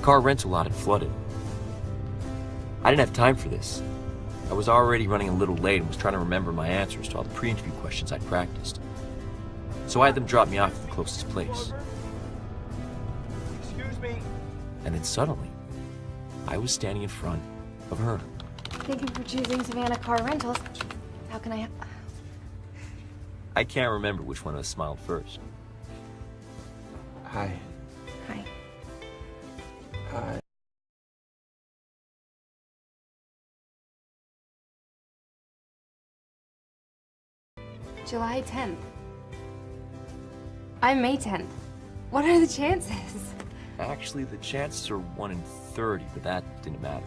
car rental lot had flooded. I didn't have time for this. I was already running a little late and was trying to remember my answers to all the pre-interview questions I'd practiced. So I had them drop me off at the closest place. Excuse me. And then suddenly, I was standing in front of her. Thank you for choosing Savannah Car Rentals. How can I I can't remember which one of us smiled first. Hi. Hi. Hi. July 10th. I'm May 10th. What are the chances? Actually, the chances are 1 in 30, but that didn't matter.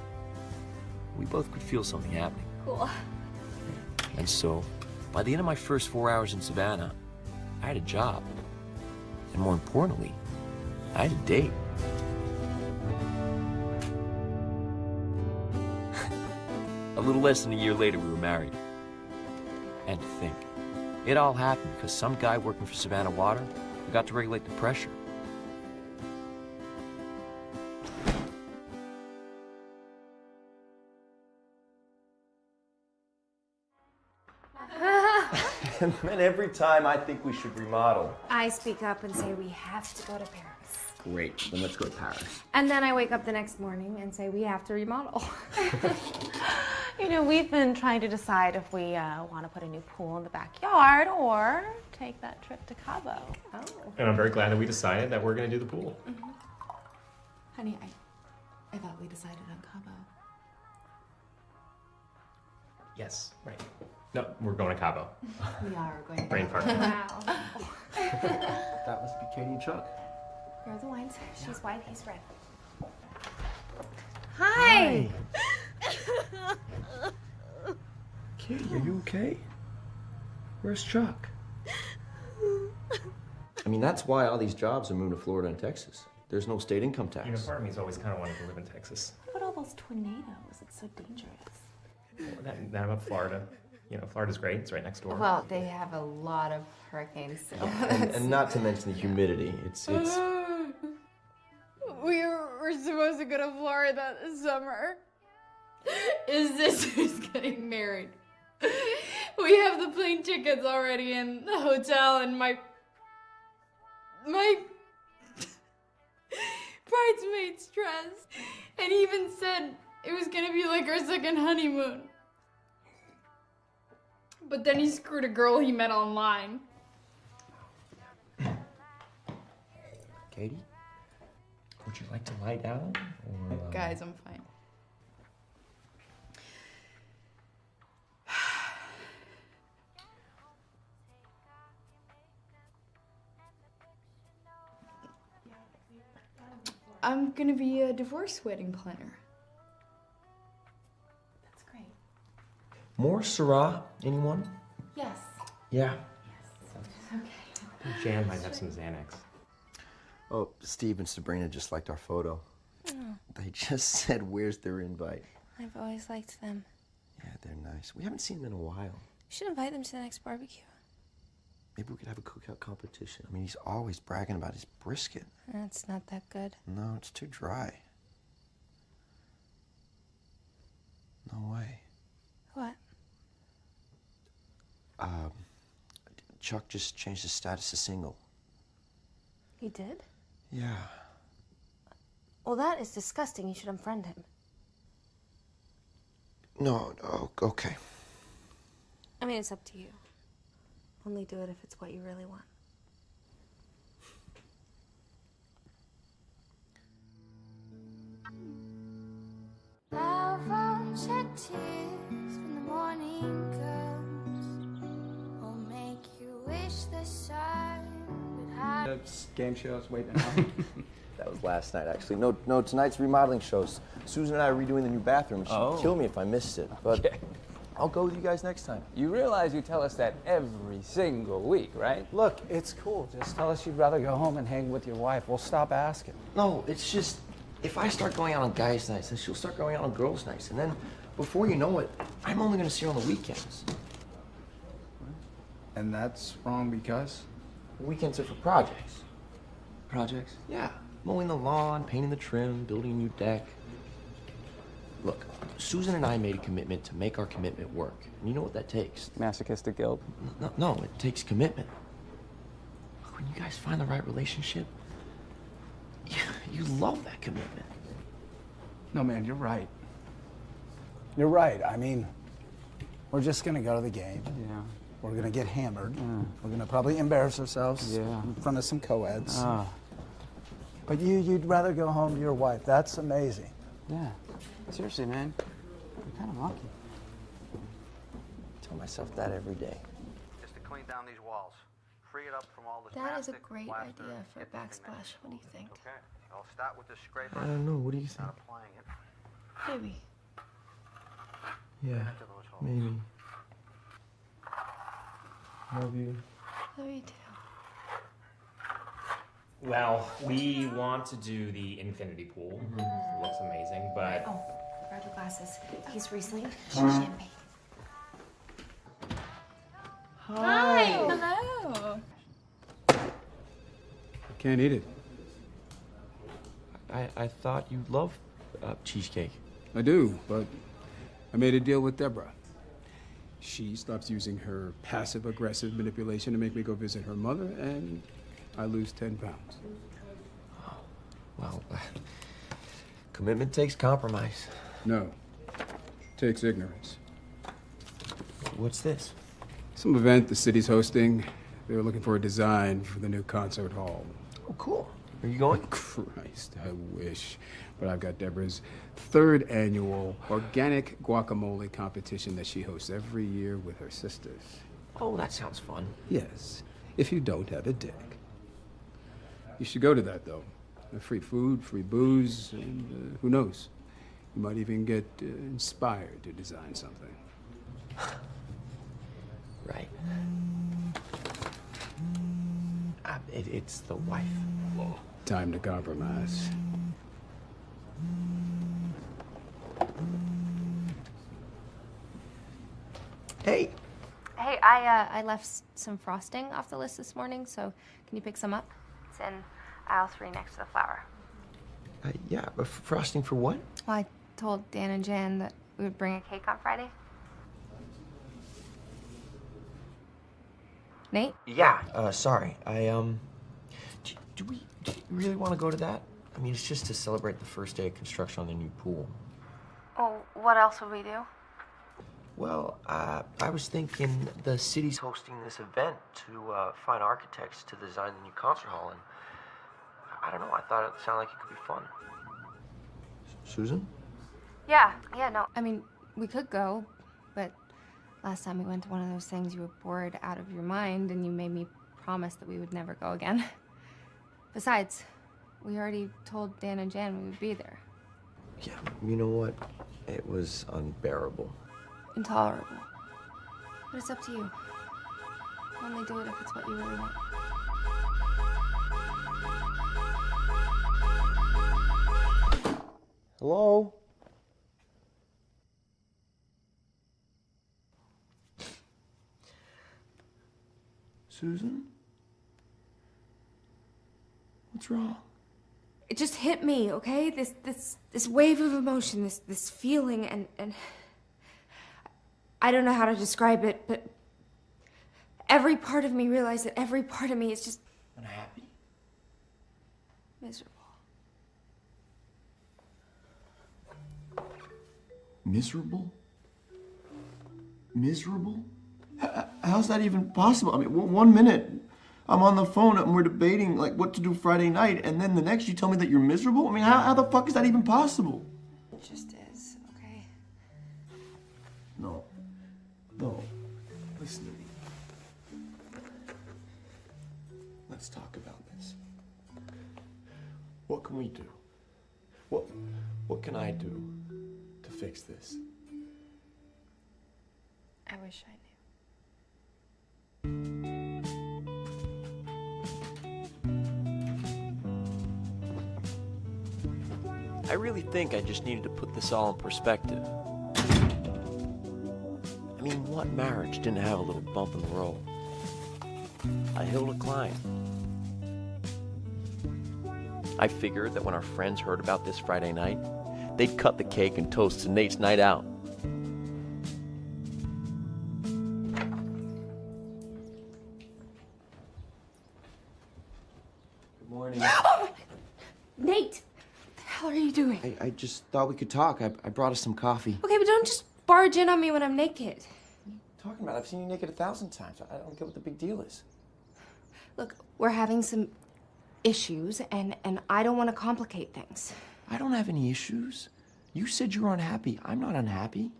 We both could feel something happening. Cool. And so, by the end of my first 4 hours in Savannah, I had a job. And more importantly, I had a date. A little less than a year later, we were married. And to think, it all happened because some guy working for Savannah Water forgot to regulate the pressure. And then every time I think we should remodel. I speak up and say we have to go to Paris. Great, then let's go to Paris. And then I wake up the next morning and say we have to remodel. You know, we've been trying to decide if we want to put a new pool in the backyard or take that trip to Cabo. Oh. And I'm very glad that we decided that we're going to do the pool. Mm-hmm. Honey, I thought we decided on Cabo. Yes, right. No, we're going to Cabo. We are going to Brain Cabo. fart. Wow. That must be Katie and Chuck. Here are the wines. She's white, he's red. Hi! Katie, are you okay? Where's Chuck? I mean, that's why all these jobs are moving to Florida and Texas. There's no state income tax. You know, part of me's always kind of wanted to live in Texas. What about all those tornadoes? It's so dangerous. That about Florida. You know, Florida's great. It's right next door. Well, they have a lot of hurricanes. So And not to mention the humidity. It's We were supposed to go to Florida this summer. His sister's getting married. We have the plane tickets already in the hotel, and my bridesmaid's dress. And he even said it was gonna be like our second honeymoon. But then he screwed a girl he met online. Katie, would you like to lie down? Or, Guys, I'm fine. I'm gonna be a divorce wedding planner. That's great. More Syrah? Anyone? Yes. Yeah. Jan might have some Xanax. Oh, Steve and Sabrina just liked our photo. They just said, where's their invite? I've always liked them. Yeah, they're nice. We haven't seen them in a while. We should invite them to the next barbecue. Maybe we could have a cookout competition. I mean, he's always bragging about his brisket. It's not that good. No, it's too dry. No way. What? Chuck just changed his status to single. You did? Yeah. Well, that is disgusting. You should unfriend him. No, okay. I mean, it's up to you. Only do it if it's what you really want. Love won't shed tears when the morning comes. Will make you wish the sun would hide. Game shows waiting on. That was last night, actually. No, tonight's remodeling shows. Susan and I are redoing the new bathroom. She'd kill me if I missed it, but I'll go with you guys next time. You realize you tell us that every single week, right? Look, it's cool. Just tell us you'd rather go home and hang with your wife. We'll stop asking. No, it's just, if I start going out on guys' nights, then she'll start going out on girls' nights. And then, before you know it, I'm only going to see her on the weekends. And that's wrong because? Weekends are for projects. Projects? Yeah. Mowing the lawn, painting the trim, building a new deck. Look, Susan and I made a commitment to make our commitment work. And you know what that takes? Masochistic guilt. No, it takes commitment. Look, when you guys find the right relationship, you love that commitment. No, man, you're right. You're right. I mean, we're just gonna go to the game. Yeah. We're gonna get hammered. We're gonna probably embarrass ourselves in front of some co-eds. But you'd rather go home to your wife. That's amazing. Yeah. Seriously, man. You're kind of lucky. I tell myself that every day. Just to clean down these walls. Free it up from all this That is a plastic, great plaster, idea for a get the backsplash. cement. What do you think? Okay. I'll start with the scraper. I don't know. What do you think? Start applying it. Maybe. Yeah, Into those holes. maybe. Love you. Love you too. Well, we want to do the infinity pool. It looks amazing, but Oh, grab your glasses. He's Riesling. Champagne. Hi. Hello. Can't eat it. I thought you loved cheesecake. I do, but I made a deal with Deborah. She stops using her passive-aggressive manipulation to make me go visit her mother, and I lose 10 pounds. Well, commitment takes compromise. No, takes ignorance. What's this? Some event the city's hosting. They're looking for a design for the new concert hall. Oh, cool. Are you going? Christ, I wish. But I've got Deborah's 3rd annual organic guacamole competition that she hosts every year with her sisters. Oh, that sounds fun. Yes, if you don't have a dick. You should go to that, though. Free food, free booze, and who knows? You might even get inspired to design something. Right. It's the wife. Time to compromise. Hey. Hey, I left some frosting off the list this morning, so can you pick some up? It's in aisle 3 next to the flower. Yeah, but frosting for what? Well, I told Dan and Jan that we would bring a cake on Friday. Nate? Yeah, sorry. Do you really want to go to that? I mean, it's just to celebrate the first day of construction on the new pool. Oh, what else would we do? Well, I was thinking the city's hosting this event to find architects to design the new concert hall, and I don't know, I thought it sounded like it could be fun. Susan? Yeah, no. I mean, we could go, but last time we went to one of those things, you were bored out of your mind, and you made me promise that we would never go again. Besides, we already told Dan and Jan we would be there. Yeah, you know what? It was unbearable. Intolerable. But it's up to you. Only do it if it's what you really want. Hello? Susan? What's wrong? It just hit me, okay? This wave of emotion, this feeling, and I don't know how to describe it, but every part of me realized that every part of me is just Unhappy? miserable. Miserable? Miserable? How's that even possible? I mean, 1 minute I'm on the phone and we're debating like what to do Friday night, and then the next you tell me that you're miserable? I mean, how the fuck is that even possible? It just is, okay? No. Listen to me. Let's talk about this. What can we do? What can I do to fix this? I wish I knew. I really think I just needed to put this all in perspective. I mean, what marriage didn't have a little bump in the road? A hill to climb. I figured that when our friends heard about this Friday night, they'd cut the cake and toast to Nate's night out. Good morning. Nate! What the hell are you doing? I just thought we could talk. I brought us some coffee. Okay, but don't just barge in on me when I'm naked. Talking about? I've seen you naked 1,000 times. I don't get what the big deal is. Look, we're having some issues, and I don't want to complicate things. I don't have any issues. You said you were unhappy. I'm not unhappy.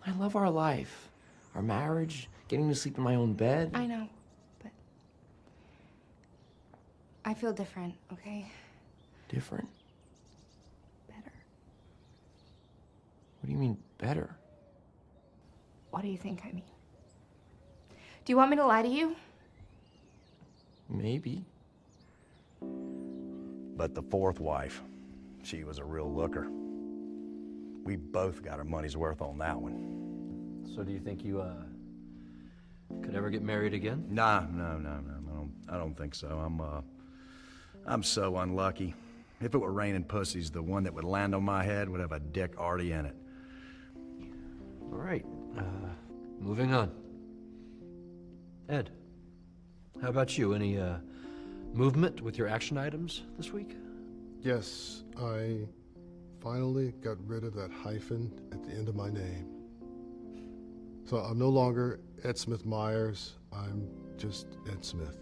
I love our life, our marriage, getting to sleep in my own bed. I know, but I feel different, okay? Different? Better. What do you mean, better? What do you think I mean? Do you want me to lie to you? Maybe. But the fourth wife, she was a real looker. We both got our money's worth on that one. So do you think you, could ever get married again? Nah, no. I don't think so. I'm so unlucky. If it were raining pussies, the one that would land on my head would have a dick already in it. All right, moving on. Ed, how about you? Any, movement with your action items this week? Yes, I finally got rid of that hyphen at the end of my name. So I'm no longer Ed Smith Myers, I'm just Ed Smith.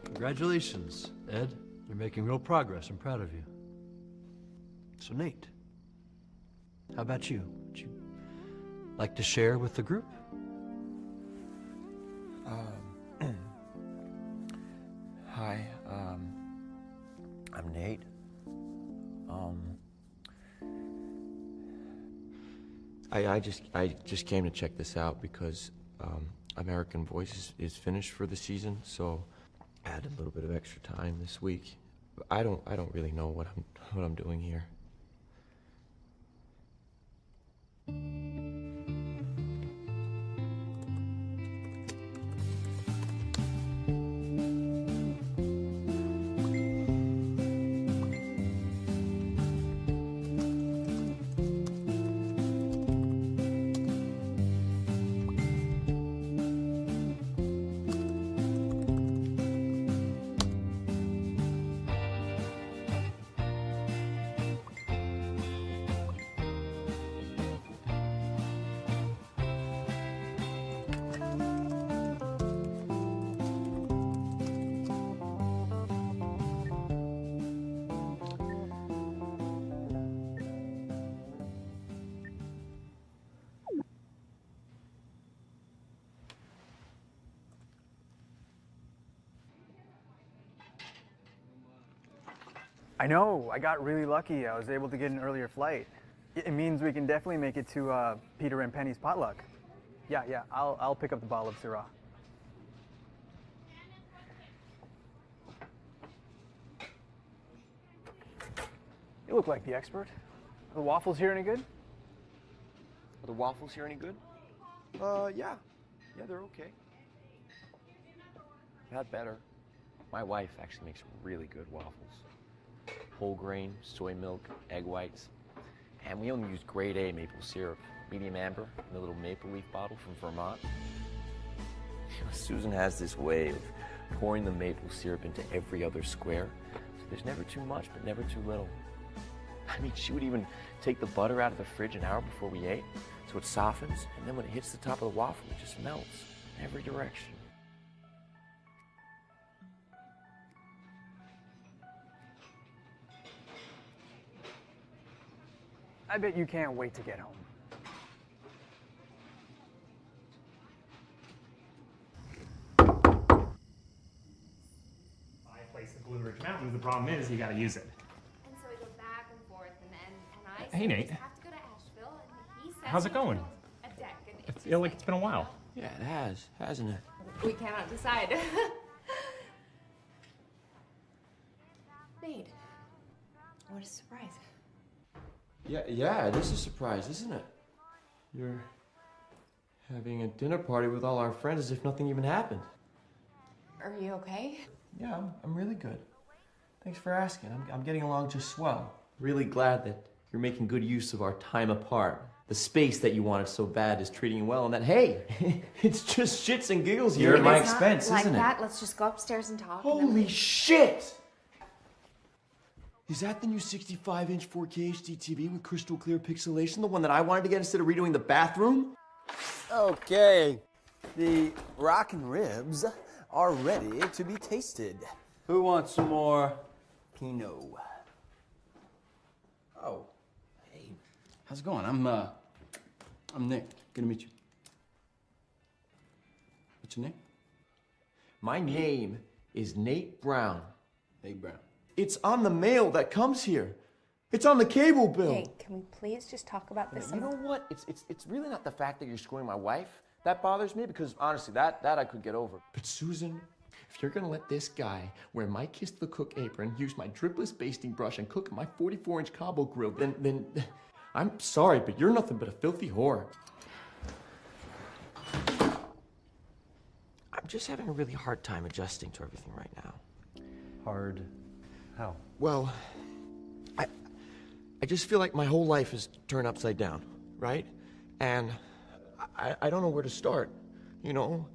Congratulations, Ed. You're making real progress. I'm proud of you. So, Nate, how about you? Would you like to share with the group? Hi, I'm Nate. I just came to check this out because American Voice is finished for the season, so I had a little bit of extra time this week. I don't really know what I'm doing here. I know, I got really lucky. I was able to get an earlier flight. It means we can definitely make it to Peter and Penny's potluck. Yeah, I'll pick up the bottle of Syrah. You look like the expert. Are the waffles here any good? Are the waffles here any good? Yeah, they're okay. I've had better. My wife actually makes really good waffles. Whole grain, soy milk, egg whites. And we only use grade A maple syrup, medium amber, in a little maple leaf bottle from Vermont. You know, Susan has this way of pouring the maple syrup into every other square. So there's never too much, but never too little. I mean, she would even take the butter out of the fridge an hour before we ate, so it softens, and then when it hits the top of the waffle, it just melts in every direction. I bet you can't wait to get home. I place the Blue Ridge Mountains. The problem is you got to use it. And so we go back and forth, and I Hey, Nate. just have to go to Asheville, and he says How's it going? a deck, and I feel like it's been a while. Yeah, it has, hasn't it? we cannot decide. Nate, what a surprise. Yeah, it is a surprise, isn't it? You're having a dinner party with all our friends as if nothing even happened. Are you okay? Yeah, I'm really good. Thanks for asking. I'm getting along just swell. Really glad that you're making good use of our time apart. The space that you wanted so bad is treating you well, and that, hey, it's just shits and giggles here at my expense, isn't it? Like that, let's just go upstairs and talk. Holy shit! Is that the new 65-inch 4K HD TV with crystal clear pixelation, the one that I wanted to get instead of redoing the bathroom? Okay, the rockin' ribs are ready to be tasted. Who wants some more Pinot? Oh, hey, how's it going? I'm Nick. Good to meet you. What's your name? My name is Nate Brown. Nate Brown. It's on the mail that comes here. It's on the cable bill. Hey, can we please just talk about this? You know what? It's really not the fact that you're screwing my wife that bothers me, because honestly, that I could get over. But Susan, if you're gonna let this guy wear my Kiss the Cook apron, use my dripless basting brush, and cook my 44-inch Cabo grill, then I'm sorry, but you're nothing but a filthy whore. I'm just having a really hard time adjusting to everything right now. Hard? How? Well, I just feel like my whole life is turned upside down, right? And I don't know where to start, you know?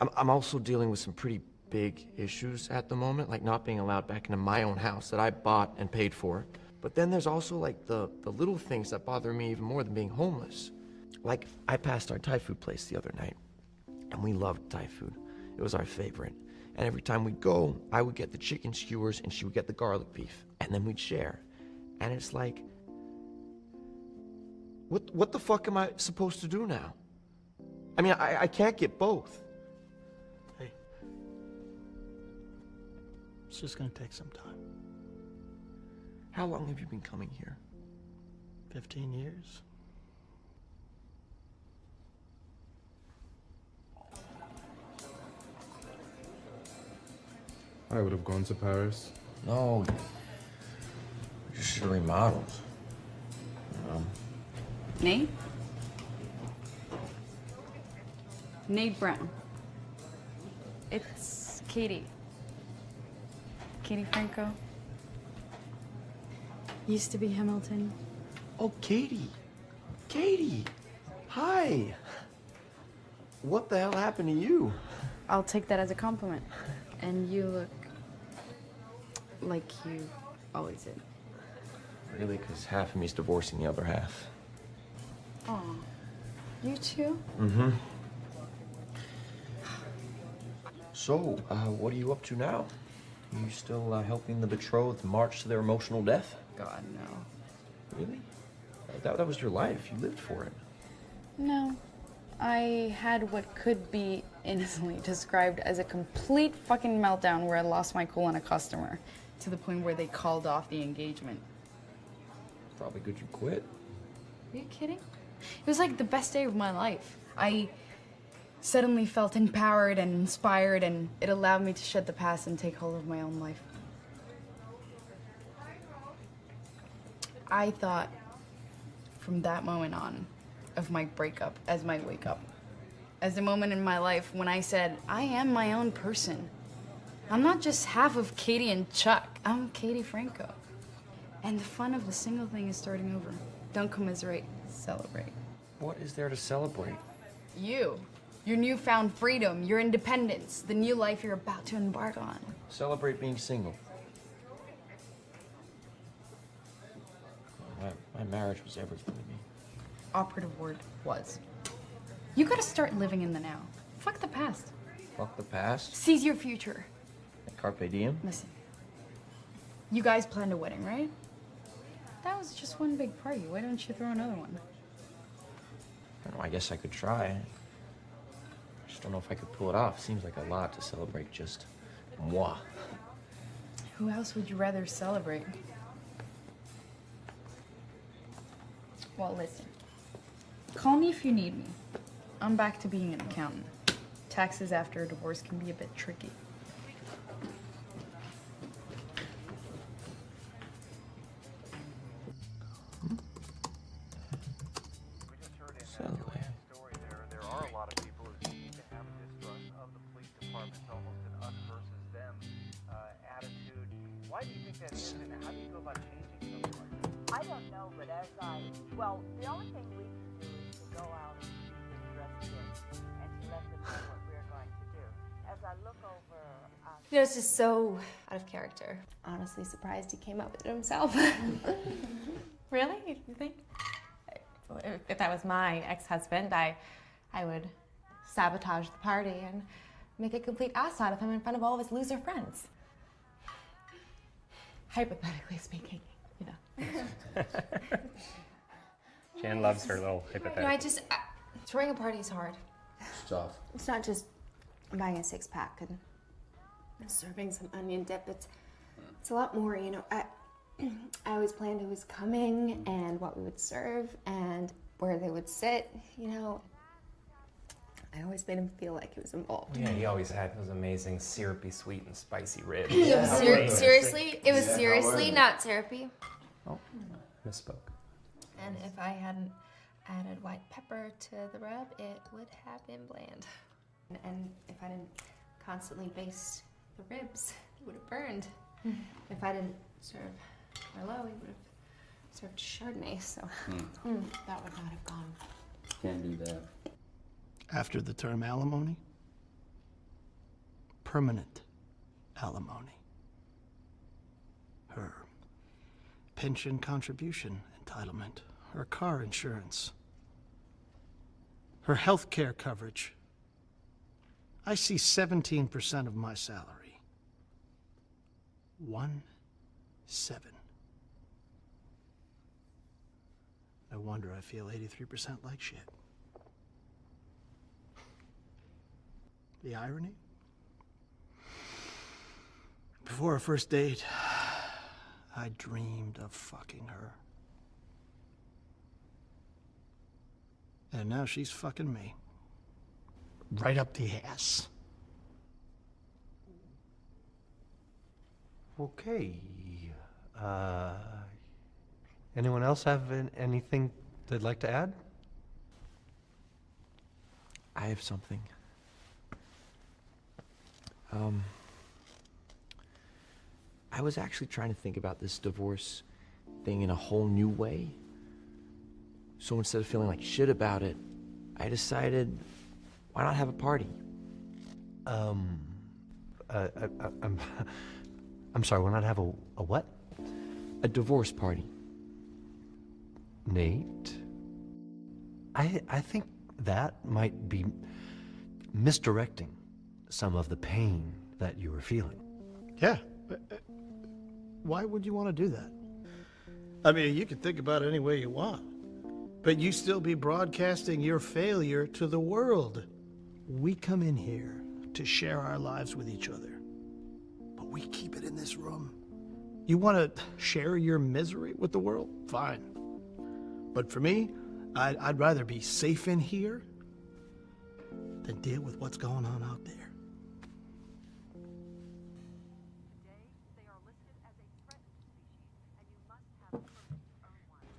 I'm also dealing with some pretty big issues at the moment, like not being allowed back into my own house that I bought and paid for. But then there's also like the little things that bother me even more than being homeless. Like, I passed our Thai food place the other night, and we loved Thai food. It was our favorite. And every time we'd go, I would get the chicken skewers and she would get the garlic beef, and then we'd share. And it's like, what the fuck am I supposed to do now? I mean, I can't get both. Hey, it's just gonna take some time. How long have you been coming here? 15 years. I would have gone to Paris. No, you should have remodeled. Nate? Nate Brown. It's Katie. Katie Franco. Used to be Hamilton. Oh, Katie. Katie. Hi. What the hell happened to you? I'll take that as a compliment. And you look like you always did. Really, because half of me's divorcing the other half. Aw. You too? Mm-hmm. So, what are you up to now? You still helping the betrothed march to their emotional death? God, no. Really? That was your life. You lived for it. No. I had what could be innocently described as a complete fucking meltdown where I lost my cool on a customer to the point where they called off the engagement. Probably good you quit. Are you kidding? It was like the best day of my life. I suddenly felt empowered and inspired, and it allowed me to shed the past and take hold of my own life. I thought from that moment on of my breakup as my wake up. As the moment in my life when I said, I am my own person. I'm not just half of Katie and Chuck. I'm Katie Franco. And the fun of the single thing is starting over. Don't commiserate, celebrate. What is there to celebrate? You. Your newfound freedom, your independence, the new life you're about to embark on. Celebrate being single. My marriage was everything to me. Operative word was. You gotta start living in the now. Fuck the past. Fuck the past. Seize your future. Carpe diem. Listen. You guys planned a wedding, right? That was just one big party. Why don't you throw another one? I don't know, I guess I could try. I just don't know if I could pull it off. Seems like a lot to celebrate just moi. Who else would you rather celebrate? Well, listen. Call me if you need me. I'm back to being an accountant. Taxes after a divorce can be a bit tricky. There are a lot of people who seem to have a distrust of the police department. shift, and how do you go about changing something like that? I don't know, but well, the only thing we can do is to go out and see the dress kit and to let them know what we're going to do. As I look over... You know, it's just so out of character. Honestly surprised he came up with it himself. Really? You think? If that was my ex-husband, I would sabotage the party and make a complete ass out of him in front of all of his loser friends. Hypothetically speaking, you know. Jan loves her little hypothetical. You know, throwing a party is hard. It's tough. It's not just buying a 6-pack and serving some onion dip. It's a lot more, you know. I always planned who was coming and what we would serve and where they would sit, you know. I always made him feel like he was involved. Yeah, he always had those amazing syrupy, sweet, and spicy ribs. Seriously, it was seriously not syrupy. Oh, misspoke. And if I hadn't added white pepper to the rub, it would have been bland. And if I didn't constantly baste the ribs, it would have burned. If I didn't serve Merlot, we would have served Chardonnay, so that would not have gone. Can't do that. After the term alimony, permanent alimony. Her pension contribution entitlement, her car insurance, her health care coverage. I see 17% of my salary. 1-7. No wonder I feel 83% like shit. The irony? Before our first date, I dreamed of fucking her. And now she's fucking me. Right up the ass. Okay. Anyone else have anything they'd like to add? I have something. I was actually trying to think about this divorce thing in a whole new way. So instead of feeling like shit about it, I decided, why not have a party? I'm sorry, why not have a what? A divorce party. Nate, I think that might be misdirecting some of the pain that you were feeling. Yeah. Why would you want to do that? I mean, you can think about it any way you want, but you still be broadcasting your failure to the world. We come in here to share our lives with each other, but we keep it in this room. You want to share your misery with the world? Fine. But for me, I'd rather be safe in here than deal with what's going on out there.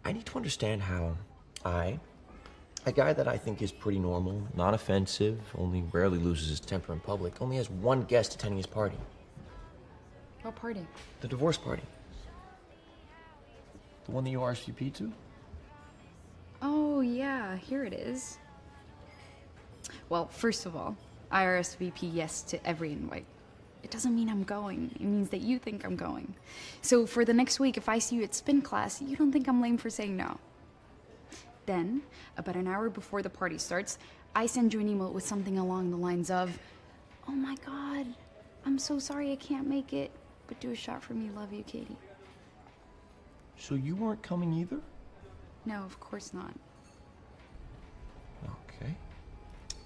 I need to understand how a guy that I think is pretty normal, not offensive, only rarely loses his temper in public, only has one guest attending his party. What party? The divorce party. The one that you RSVP'd to? Oh, yeah, here it is. Well, first of all, I RSVP yes to every invite. It doesn't mean I'm going. It means that you think I'm going. So for the next week, if I see you at spin class, you don't think I'm lame for saying no. Then, about an hour before the party starts, I send you an email with something along the lines of, "Oh my God, I'm so sorry I can't make it, but do a shot for me, love you, Katie." So you weren't coming either? No, of course not. Okay.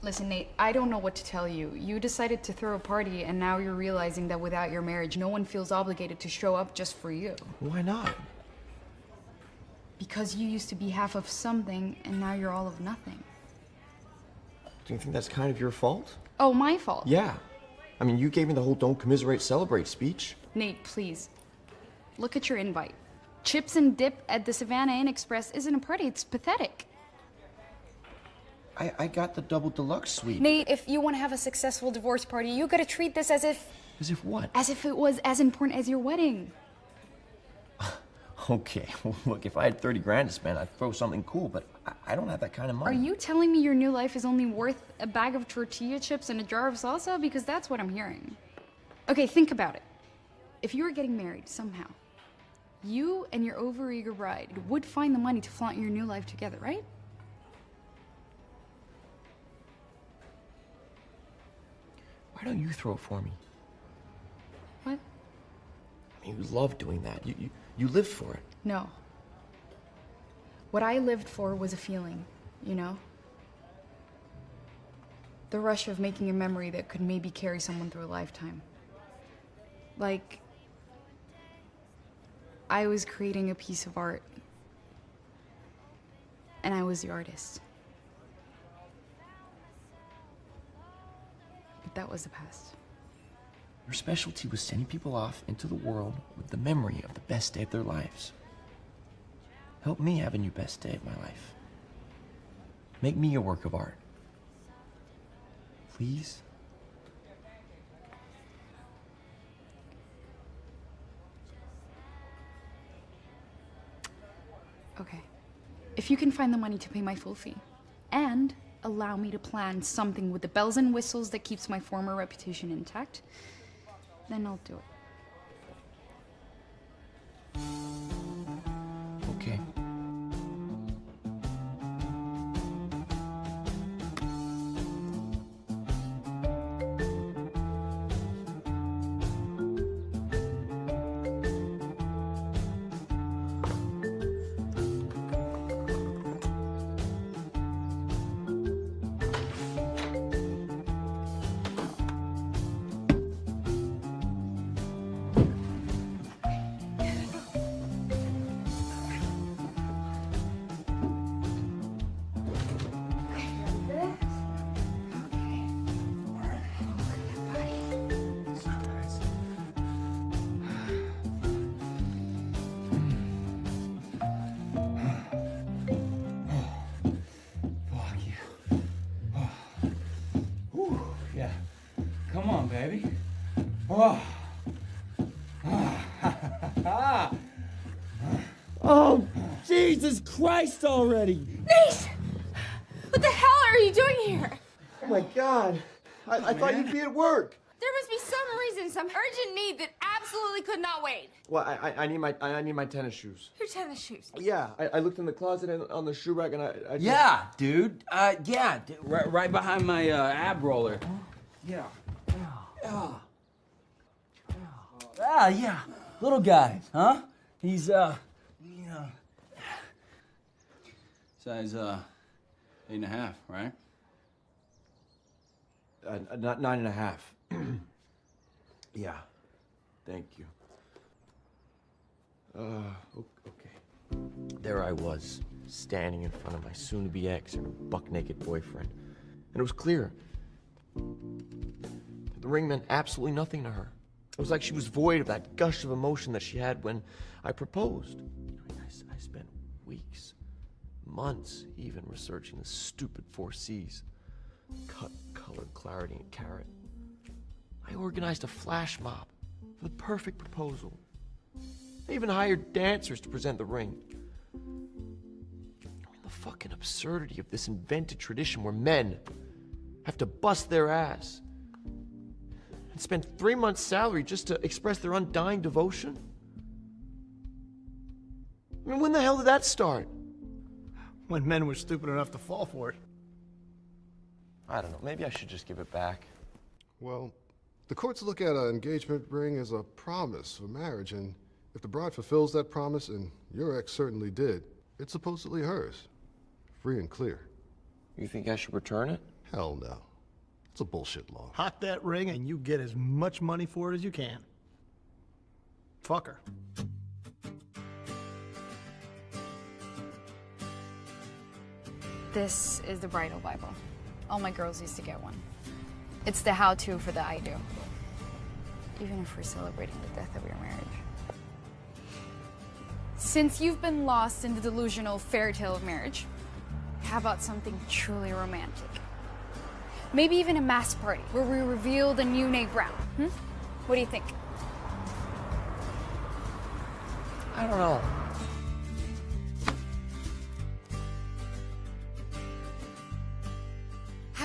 Listen, Nate, I don't know what to tell you. You decided to throw a party, and now you're realizing that without your marriage, no one feels obligated to show up just for you. Why not? Because you used to be half of something, and now you're all of nothing. Do you think that's kind of your fault? Oh, my fault? Yeah. I mean, you gave me the whole don't commiserate, celebrate speech. Nate, please. Look at your invite. Chips and dip at the Savannah Inn Express isn't a party, it's pathetic. I got the double deluxe suite. Nate, if you want to have a successful divorce party, you gotta treat this as if... As if what? As if it was as important as your wedding. Okay, well, look, if I had 30 grand to spend, I'd throw something cool, but I don't have that kind of Are money. you telling me your new life is only worth a bag of tortilla chips and a jar of salsa? Because that's what I'm hearing. Okay, think about it. If you were getting married somehow, you and your overeager bride would find the money to flaunt your new life together, right? Why don't you throw it for me? What? I mean, you love doing that. You live for it. No. What I lived for was a feeling, you know? The rush of making a memory that could maybe carry someone through a lifetime. Like, I was creating a piece of art, and I was the artist. But that was the past. Your specialty was sending people off into the world with the memory of the best day of their lives. Help me have a new best day of my life. Make me a work of art. Please? Okay. If you can find the money to pay my full fee, and allow me to plan something with the bells and whistles that keeps my former reputation intact, then I'll do it. Okay. Come on, baby. Oh. Oh, Jesus Christ already! Nate! What the hell are you doing here? Oh my God. I thought you'd be at work. There must be some reason, some urgent need that absolutely could not wait. Well, I need my tennis shoes. Your tennis shoes. Yeah, I looked in the closet and on the shoe rack and I just... Yeah, dude. Right behind my ab roller. Yeah. Yeah. Little guy, huh? He's, size, 8.5, right? 9.5. Yeah. Thank you. Okay. There I was, standing in front of my soon-to-be ex and her buck-naked boyfriend. And it was clear. The ring meant absolutely nothing to her. It was like she was void of that gush of emotion that she had when I proposed. I spent weeks, months even, researching the stupid 4 C's. Cut, color, clarity, and carrot. I organized a flash mob for the perfect proposal. I even hired dancers to present the ring. I mean, the fucking absurdity of this invented tradition where men have to bust their ass and spend 3 months' salary just to express their undying devotion. I mean, when the hell did that start? When men were stupid enough to fall for it. I don't know. Maybe I should just give it back. Well, the courts look at an engagement ring as a promise for marriage, and if the bride fulfills that promise, and your ex certainly did, it's supposedly hers. Free and clear. You think I should return it? Hell no. It's a bullshit law. Hot that ring and you get as much money for it as you can. Fuck her. This is the bridal Bible. All my girls used to get one. It's the how-to for the I do. Even if we're celebrating the death of your marriage. Since you've been lost in the delusional fairy tale of marriage, how about something truly romantic? Maybe even a mass party where we reveal the new Nate Brown. What do you think? I don't know.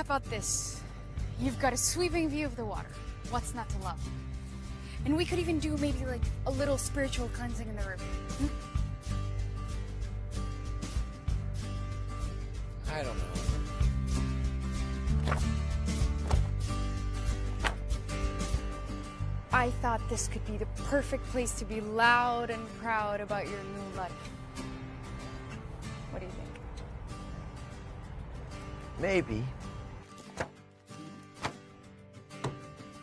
about this? You've got a sweeping view of the water. What's not to love? And we could even do maybe like a little spiritual cleansing in the river. I don't know. I thought this could be the perfect place to be loud and proud about your new life. What do you think? Maybe.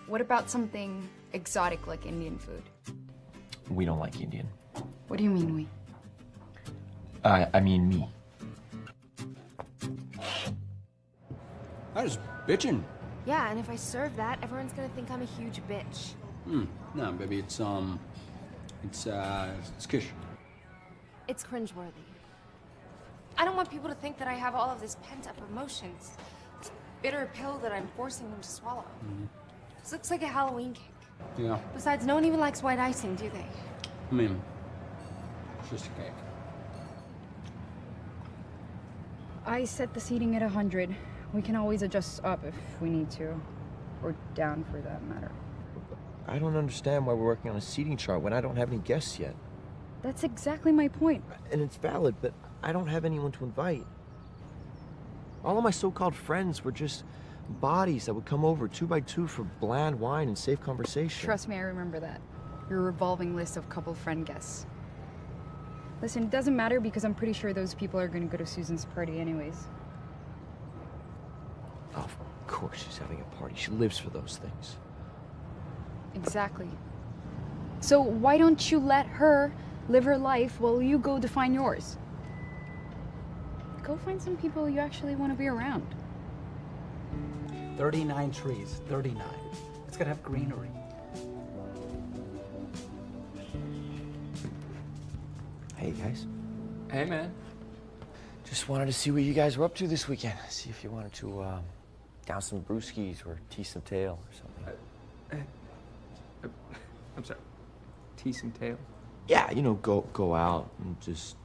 What about something exotic like Indian food? We don't like Indian. What do you mean we? I mean me. I was bitching. Yeah, and if I serve that, everyone's gonna think I'm a huge bitch. No, baby, it's kish. It's cringeworthy. I don't want people to think that I have all of this pent-up emotions. This bitter pill that I'm forcing them to swallow. This looks like a Halloween cake. Yeah, Besides, no one even likes white icing, do they? I mean, it's just a cake. I set the seating at 100. We can always adjust up if we need to. Or down for that matter. I don't understand why we're working on a seating chart when I don't have any guests yet. That's exactly my point. And it's valid, but I don't have anyone to invite. All of my so-called friends were just bodies that would come over 2 by 2 for bland wine and safe conversation. Trust me, I remember that. Your revolving list of couple friend guests. Listen, it doesn't matter because I'm pretty sure those people are gonna go to Susan's party anyways. Oh, of course she's having a party. She lives for those things. Exactly. So why don't you let her live her life while you go define yours? Go find some people you actually want to be around. 39 trees, 39. It's gonna have greenery. Hey, guys. Hey, man. Just wanted to see what you guys were up to this weekend. See if you wanted to down some brewskis or tease some tail or something. I'm sorry. Tease some tail? Yeah, you know, go out and just...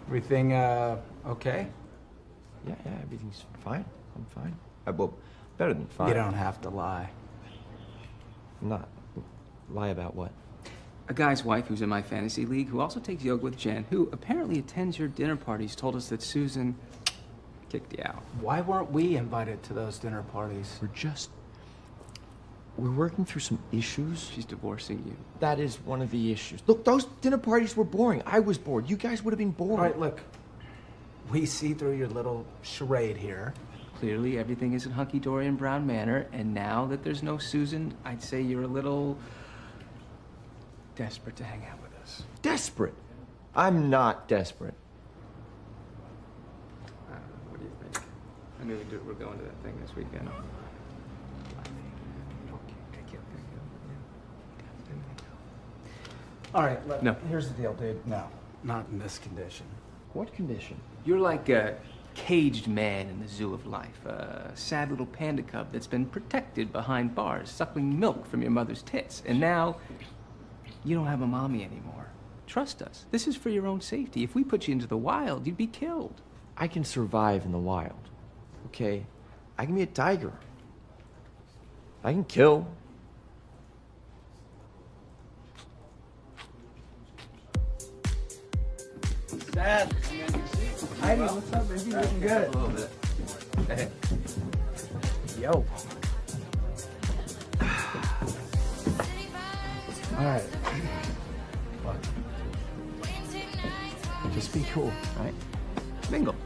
Everything, okay? Yeah, everything's fine. I'm fine. Well, better than fine. You don't have to lie. Not. Lie about what? A guy's wife who's in my fantasy league, who also takes yoga with Jen, who apparently attends your dinner parties, told us that Susan kicked you out. Why weren't we invited to those dinner parties? We're working through some issues. She's divorcing you. That is one of the issues. Look, those dinner parties were boring. I was bored. You guys would have been bored. All right, look. We see through your little charade here. Clearly, everything isn't hunky-dory in Brown Manor, and now that there's no Susan, I'd say you're a little desperate to hang out with us. Desperate? I'm not desperate. What do you think? I knew we're going to that thing this weekend. All right, look, No. here's the deal, dude. No, not in this condition. What condition? You're like a caged man in the zoo of life, a sad little panda cub that's been protected behind bars, suckling milk from your mother's tits. And now, you don't have a mommy anymore. Trust us. This is for your own safety. If we put you into the wild, you'd be killed. I can survive in the wild, okay? I can be a tiger. I can kill. Dad, Heidi, what's up, baby? Looking good. A little bit. Hey. Yo. All right. Look. Just be cool, all right? Mingle.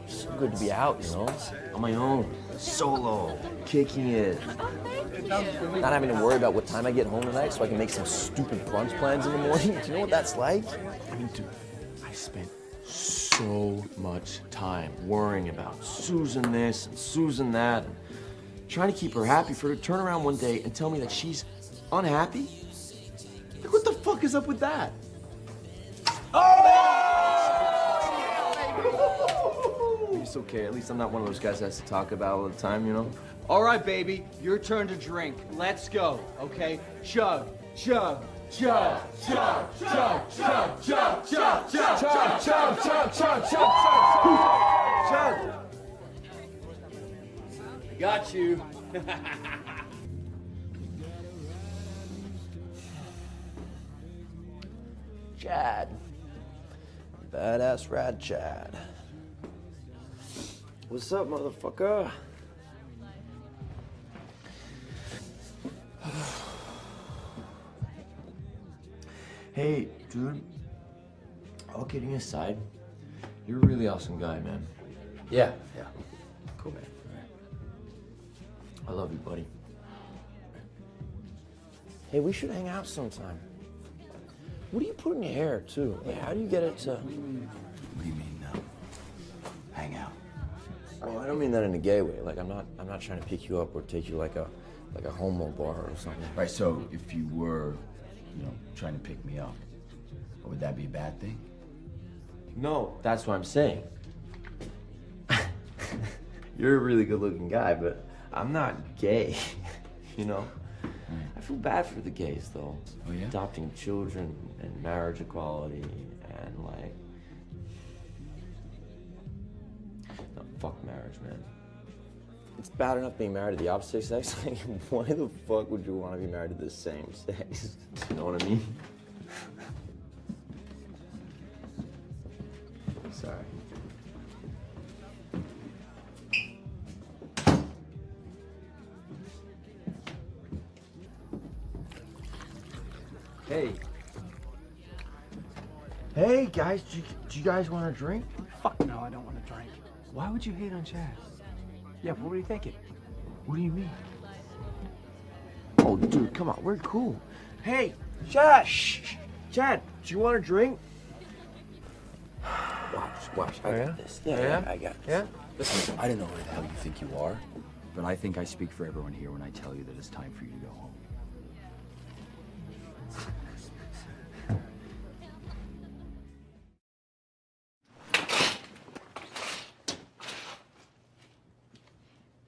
So good to be out, you know? On my own, solo, kicking it. Not having to worry about what time I get home tonight so I can make some stupid brunch plans in the morning. Do you know what that's like? I mean, dude, I spent so much time worrying about Susan this and Susan that, and trying to keep her happy for her to turn around one day and tell me that she's unhappy. Like, what the fuck is up with that? It's okay. At least I'm not one of those guys that has to talk about all the time, you know? All right, baby, your turn to drink. Let's go, okay? Chug, chug, chug, chug, chug, chug, chug, chug, chug, chug, chug, chug, chug, chug, chug. Got you. Chad. Badass rad Chad. What's up, motherfucker? Hey, dude. All kidding aside, you're a really awesome guy, man. Yeah. Cool, man. I love you, buddy. Hey, we should hang out sometime. What do you put in your hair, too? Like, how do you get it to... What do you mean, hang out? Well, I don't mean that in a gay way. Like, I'm not trying to pick you up or take you like a homo bar or something. Right, so if you were, trying to pick me up, would that be a bad thing? No, that's what I'm saying. You're a really good-looking guy, but I'm not gay, you know? I feel bad for the gays, though. Oh, yeah? Adopting children and marriage equality and, like... No, fuck marriage, man. It's bad enough being married to the opposite sex. Like, why the fuck would you want to be married to the same sex? You know what I mean? Sorry. Hey. Hey, guys, do you guys want a drink? Fuck no, I don't want to drink. Why would you hate on Chad? Yeah, what were you thinking? What do you mean? Oh, dude, come on, we're cool. Hey, Chad! Shh! Chad, do you want a drink? Watch. I got this. Yeah, I got this. Yeah? Listen, I don't know where the hell you think you are, but I think I speak for everyone here when I tell you that it's time for you to go home.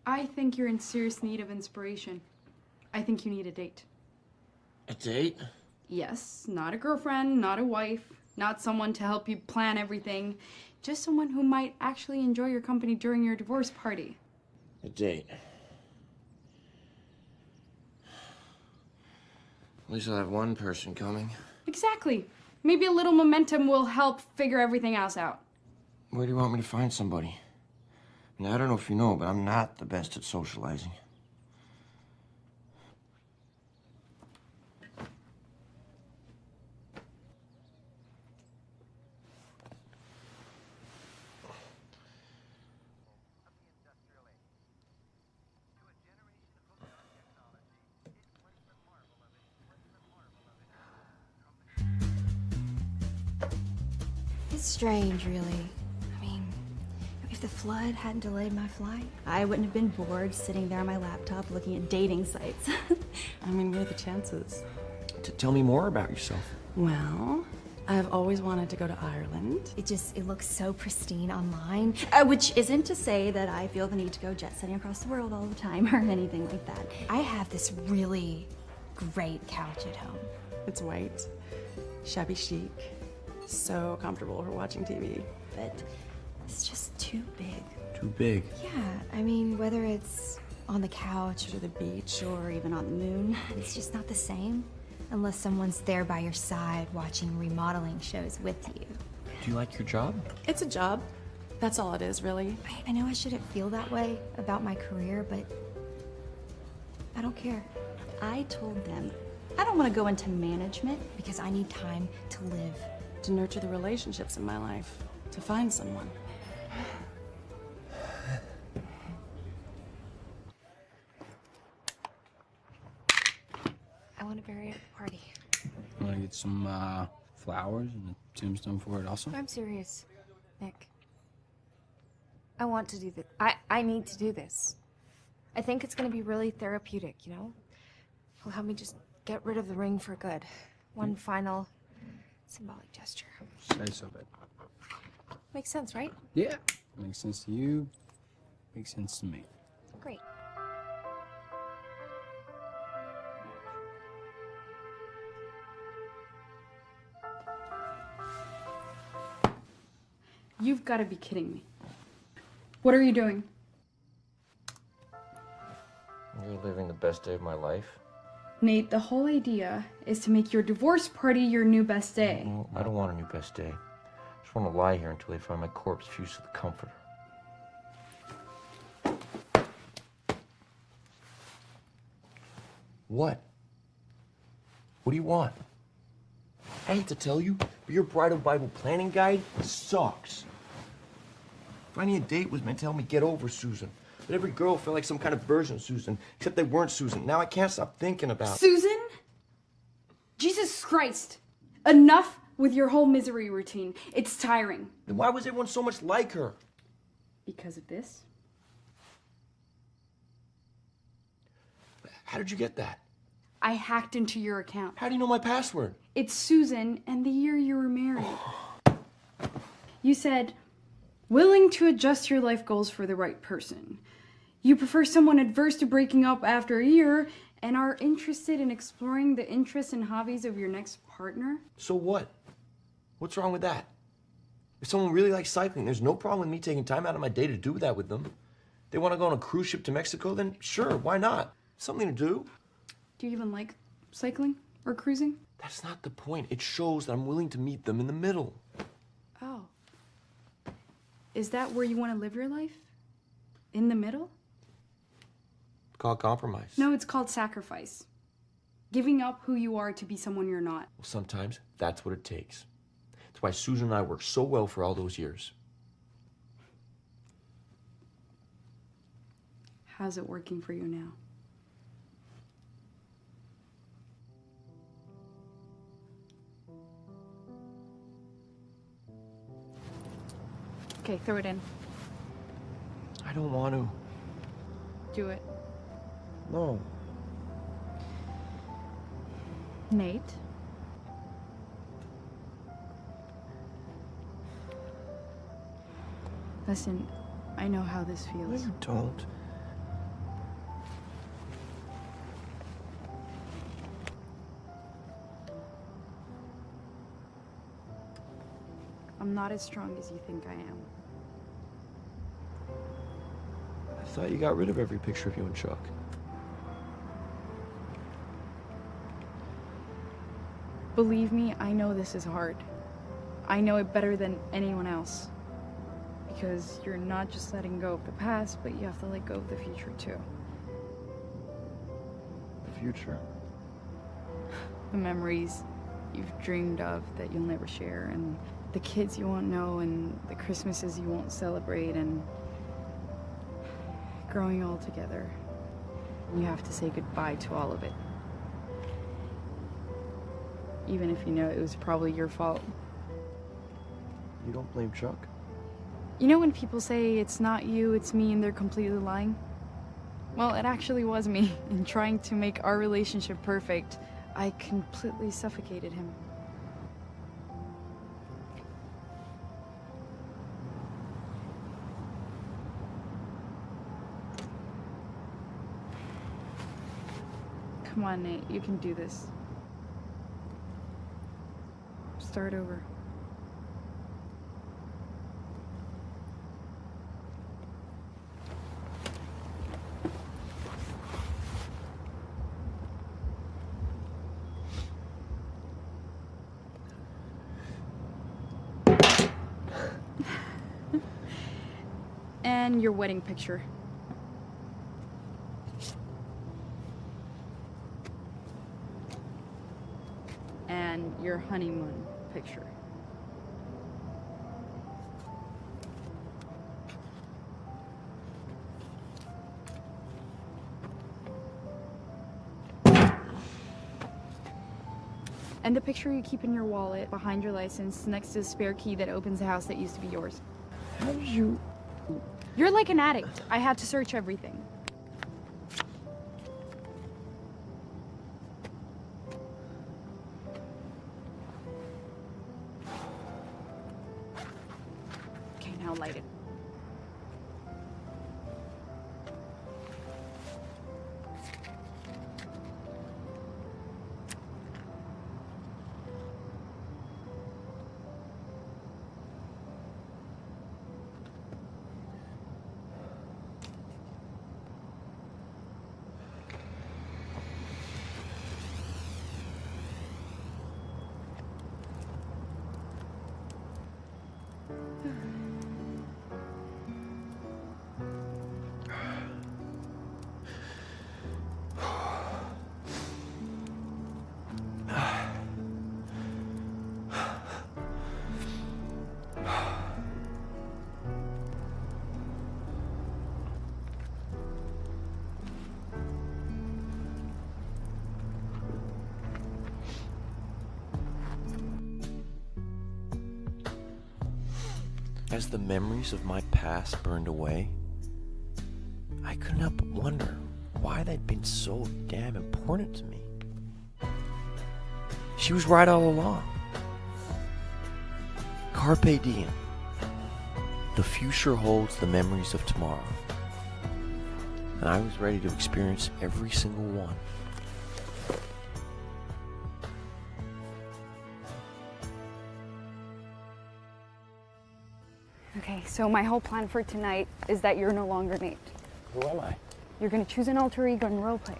I think you're in serious need of inspiration. I think you need a date. A date? Yes, not a girlfriend, not a wife, not someone to help you plan everything. Just someone who might actually enjoy your company during your divorce party. A date. At least I'll have one person coming. Exactly. Maybe a little momentum will help figure everything else out. Where do you want me to find somebody? I mean, I don't know if you know, but I'm not the best at socializing. It's strange, really. I mean, if the flood hadn't delayed my flight, I wouldn't have been bored sitting there on my laptop looking at dating sites. I mean, what are the chances? Tell me more about yourself. Well, I've always wanted to go to Ireland. It looks so pristine online. Which isn't to say that I feel the need to go jet setting across the world all the time or anything like that. I have this really great couch at home. It's white, shabby chic, so comfortable for watching TV. But it's just too big. Too big? Yeah, I mean, whether it's on the couch or the beach or even on the moon, it's just not the same unless someone's there by your side watching remodeling shows with you. Do you like your job? It's a job. That's all it is, really. I know I shouldn't feel that way about my career, but I don't care. I told them I don't want to go into management because I need time to live. To nurture the relationships in my life. To find someone. I want to bury it at the party. Want to get some flowers and a tombstone for it also? I'm serious, Nick. I want to do this. I need to do this. I think it's going to be really therapeutic, you know? It'll help me just get rid of the ring for good. One final symbolic gesture. Say so, babe. Makes sense, right? Yeah. Makes sense to you, makes sense to me. Great. You've got to be kidding me. What are you doing? You're living the best day of my life. Nate, the whole idea is to make your divorce party your new best day. Well, I don't want a new best day. I just want to lie here until they find my corpse fused to the comforter. What? What do you want? I hate to tell you, but your bridal Bible planning guide sucks. Finding a date was meant to help me get over Susan. But every girl felt like some kind of version of Susan, except they weren't Susan. Now I can't stop thinking about... Susan? Jesus Christ. Enough with your whole misery routine. It's tiring. Then why was everyone so much like her? Because of this? How did you get that? I hacked into your account. How do you know my password? It's Susan and the year you were married. You said, willing to adjust your life goals for the right person. You prefer someone adverse to breaking up after a year and are interested in exploring the interests and hobbies of your next partner. So what? What's wrong with that? If someone really likes cycling, there's no problem with me taking time out of my day to do that with them. They want to go on a cruise ship to Mexico, then sure, why not? Something to do. Do you even like cycling or cruising? That's not the point. It shows that I'm willing to meet them in the middle. Oh. Is that where you want to live your life? In the middle? It's called compromise. No, it's called sacrifice. Giving up who you are to be someone you're not. Well, sometimes that's what it takes. That's why Susan and I worked so well for all those years. How's it working for you now? Okay, throw it in. I don't want to. Do it. No. Nate? Listen, I know how this feels. No, you don't. I'm not as strong as you think I am. I thought you got rid of every picture of you and Chuck. Believe me, I know this is hard. I know it better than anyone else. Because you're not just letting go of the past, but you have to let go of the future too. The future? The memories you've dreamed of that you'll never share, and the kids you won't know, and the Christmases you won't celebrate, and growing all together. You have to say goodbye to all of it. Even if you know it was probably your fault. You don't blame Chuck? You know when people say it's not you, it's me, and they're completely lying? Well, it actually was me. In trying to make our relationship perfect, I completely suffocated him. Come on, Nate, you can do this. Start over. And your wedding picture. And your honeymoon picture. And the picture you keep in your wallet behind your license next to the spare key that opens the house that used to be yours. How did you... You're like an addict. I had to search everything. Okay, now light it. As the memories of my past burned away, I couldn't help but wonder why they'd been so damn important to me. She was right all along. Carpe diem. The future holds the memories of tomorrow. And I was ready to experience every single one. Okay, so my whole plan for tonight is that you're no longer Nate. Who am I? You're gonna choose an alter ego and roleplay.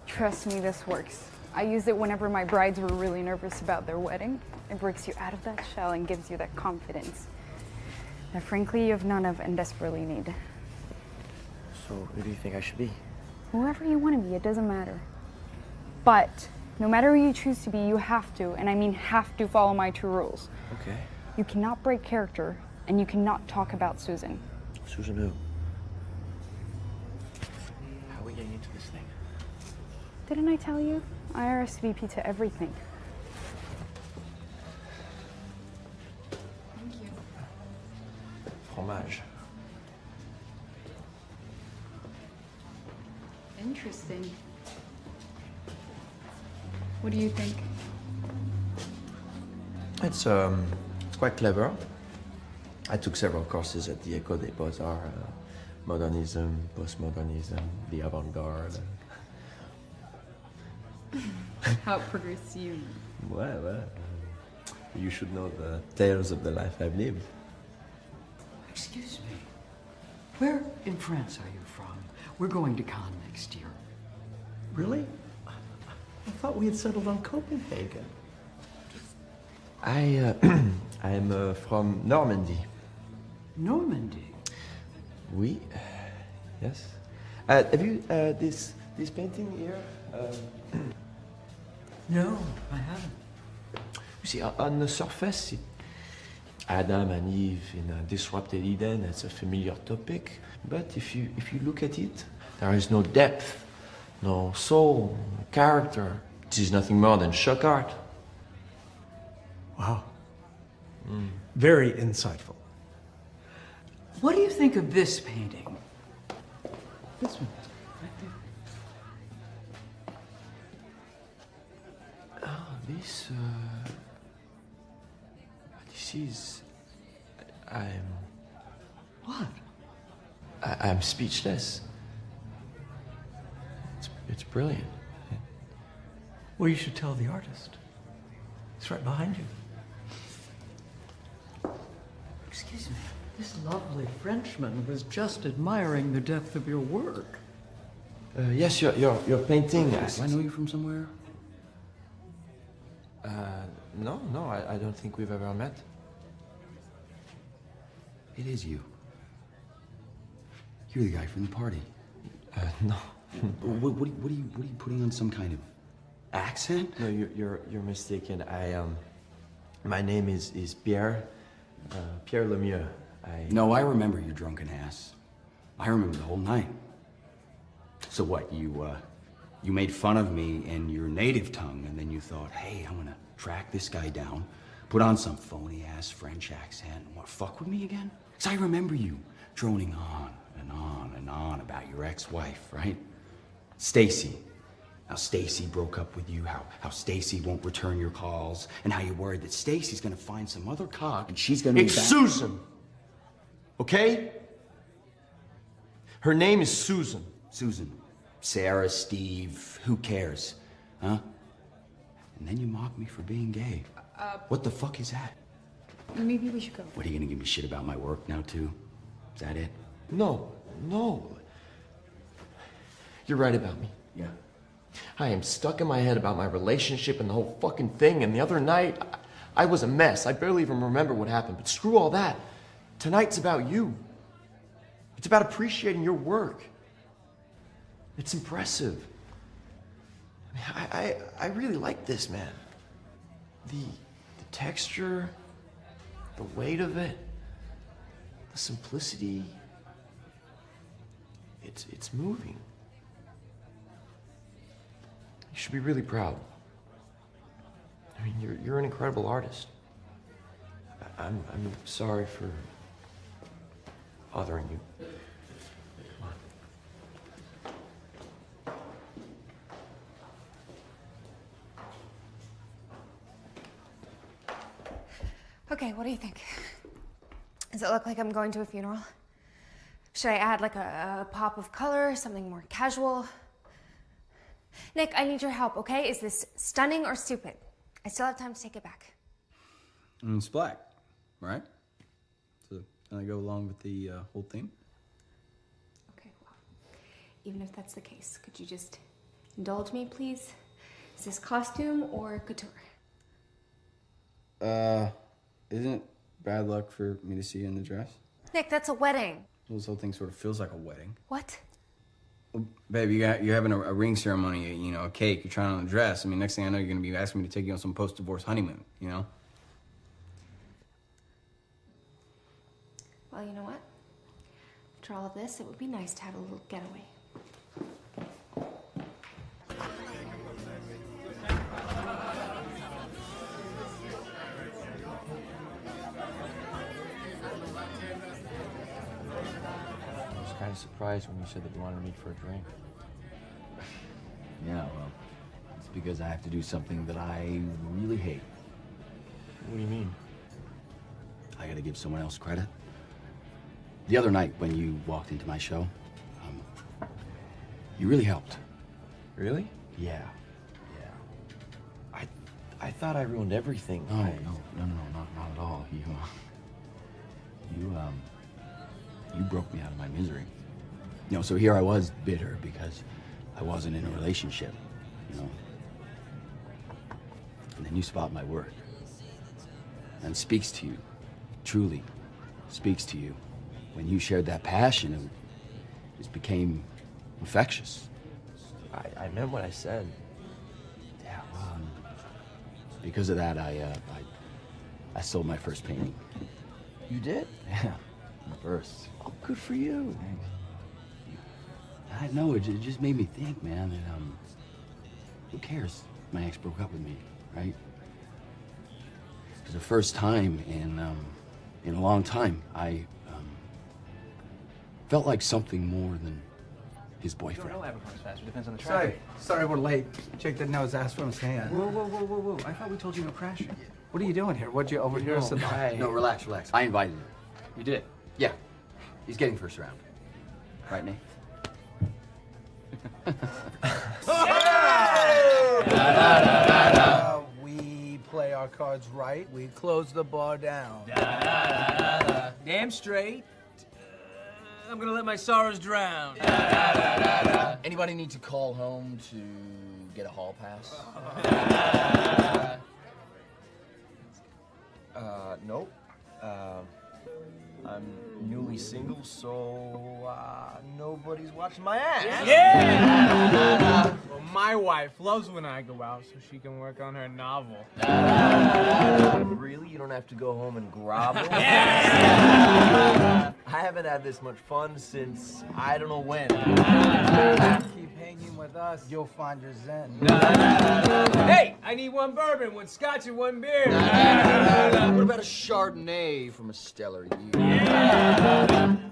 Trust me, this works. I used it whenever my brides were really nervous about their wedding. It breaks you out of that shell and gives you that confidence that frankly you have none of and desperately need. So, who do you think I should be? Whoever you want to be, it doesn't matter. But no matter who you choose to be, you have to, and I mean have to, follow my two rules. Okay. You cannot break character, and you cannot talk about Susan. Susan who? How are we getting into this thing? Didn't I tell you? I RSVP to everything. Thank you. Fromage. Interesting. What do you think? It's quite clever. I took several courses at the École des Beaux-Arts, modernism, postmodernism, the avant-garde. How progressed you? Well, you should know the tales of the life I've lived. Excuse me. Where in France are you from? We're going to Cannes next year. Really? I thought we had settled on Copenhagen. I'm from Normandy. Normandy? Oui. Yes. Have you this painting here? No, I haven't. You see, on the surface, Adam and Eve in a disrupted Eden, it's a familiar topic. But if you look at it, there is no depth, no soul, no character. This is nothing more than shock art. Wow. Very insightful. What do you think of this painting? This one, right there. Oh, this is... What? I'm speechless. It's brilliant. Well, you should tell the artist. It's right behind you. Excuse me. This lovely Frenchman was just admiring the depth of your work. Yes, your painting. Do I know you from somewhere? No, I don't think we've ever met. It is you. You're the guy from the party. No. What are you putting on, some kind of accent? No, you're mistaken. My name is Pierre. Pierre Lemieux. No, I remember your drunken ass. I remember the whole night. So what, you made fun of me in your native tongue, and then you thought, hey, I'm gonna track this guy down, put on some phony-ass French accent, and what, fuck with me again? 'Cause I remember you droning on and on and on about your ex-wife, right? Stacy. How Stacy broke up with you, how Stacy won't return your calls, and how you're worried that Stacy's gonna find some other cock and she's gonna It's Susan! Okay? Her name is Susan. Susan. Sarah, Steve, who cares? Huh? And then you mock me for being gay. What the fuck is that? Maybe we should go. What, are you gonna give me shit about my work now, too? Is that it? No. You're right about me. Yeah. I am stuck in my head about my relationship and the whole fucking thing, and the other night, I was a mess. I barely even remember what happened, but screw all that. Tonight's about you. It's about appreciating your work. It's impressive. I really like this, man. The texture, the weight of it, the simplicity. It's moving. You should be really proud. I mean, you're an incredible artist. I'm sorry for bothering you. Okay, what do you think? Does it look like I'm going to a funeral? Should I add like a pop of color, something more casual? Nick, I need your help, okay? Is this stunning or stupid? I still have time to take it back. It's black, right? So can I go along with the whole theme? Okay, well, even if that's the case, could you just indulge me, please? Is this costume or couture? Isn't it bad luck for me to see you in the dress? Nick, that's a wedding. Well, this whole thing sort of feels like a wedding. What? Well, babe, you're having a ring ceremony, you know, a cake, you're trying on a dress. I mean, next thing I know, you're gonna be asking me to take you on some post-divorce honeymoon, you know? Well, you know what? After all of this, it would be nice to have a little getaway. I was kind of surprised when you said that you wanted to meet for a drink. Yeah, well, it's because I have to do something that I really hate. What do you mean? I gotta give someone else credit. The other night when you walked into my show, you really helped. Really? Yeah. I thought I ruined everything. No, not at all. You broke me out of my misery. You know, so here I was bitter because I wasn't in a relationship, you know. And then you spot my work. And it speaks to you, truly speaks to you. When you shared that passion, it just became infectious. I meant what I said. Yeah, well, because of that, I sold my first painting. You did? Yeah, my first. Oh, good for you. Thanks. I know, it just made me think, man, that, who cares? My ex broke up with me, right? It was the first time in a long time I felt like something more than his boyfriend. No Abercrombie's faster. Depends on the traffic. Sorry we're late. Jake didn't know his ass from his hand. Whoa. I thought we told you no crashing. What are you doing here? What'd you overhear us about? No, relax. I invited him. You did? Yeah. He's getting first round. Right, Nate? We play our cards right. We close the bar down. Damn straight. I'm gonna let my sorrows drown. Anybody need to call home to get a hall pass? Nope. I'm newly single, so nobody's watching my ass. Yeah! Well, my wife loves when I go out so she can work on her novel. Really? You don't have to go home and grovel? Yeah! I haven't had this much fun since I don't know when. Keep hanging with us, you'll find your zen. Hey, I need one bourbon, one scotch, and one beer. What about a Chardonnay from a stellar year?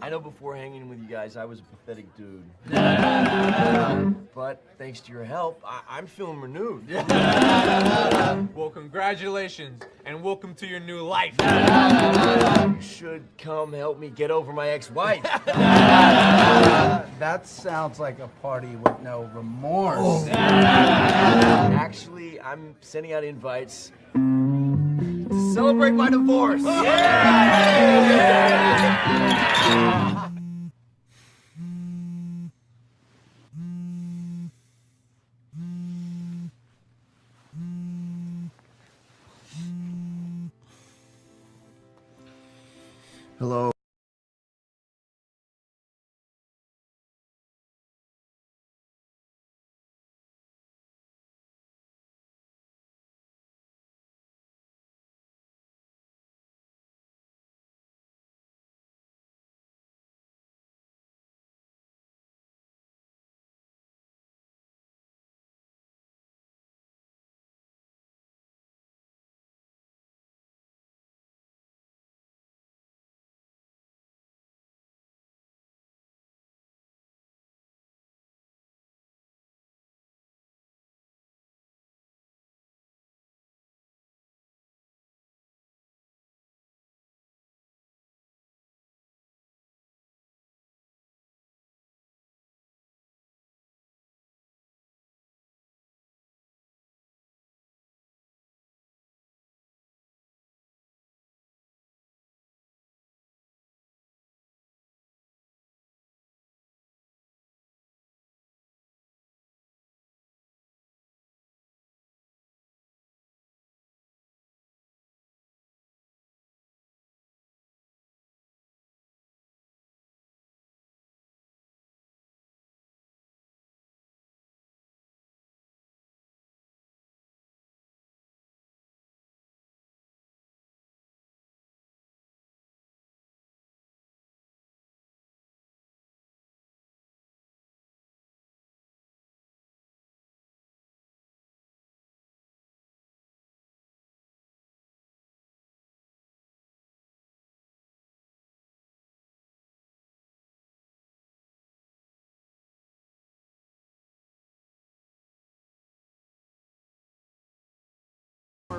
I know before hanging with you guys, I was a pathetic dude. But thanks to your help, I'm feeling renewed. Well, congratulations, and welcome to your new life. You should come help me get over my ex-wife. That sounds like a party with no remorse. Actually, I'm sending out invites to celebrate my divorce. Yeah! Hello.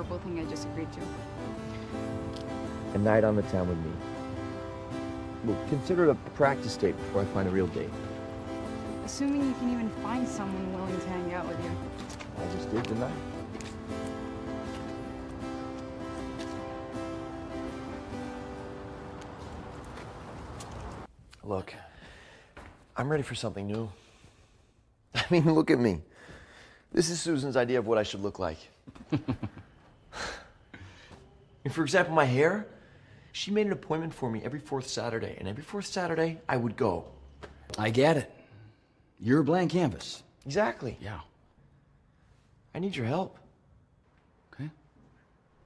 horrible thing I just agreed to. A night on the town with me. Well, consider it a practice date before I find a real date. Assuming you can even find someone willing to hang out with you. I just did, didn't I? Look, I'm ready for something new. I mean, look at me. This is Susan's idea of what I should look like. And for example, my hair, she made an appointment for me every fourth Saturday, and every fourth Saturday, I would go. I get it. You're a blank canvas. Exactly. Yeah. I need your help. Okay.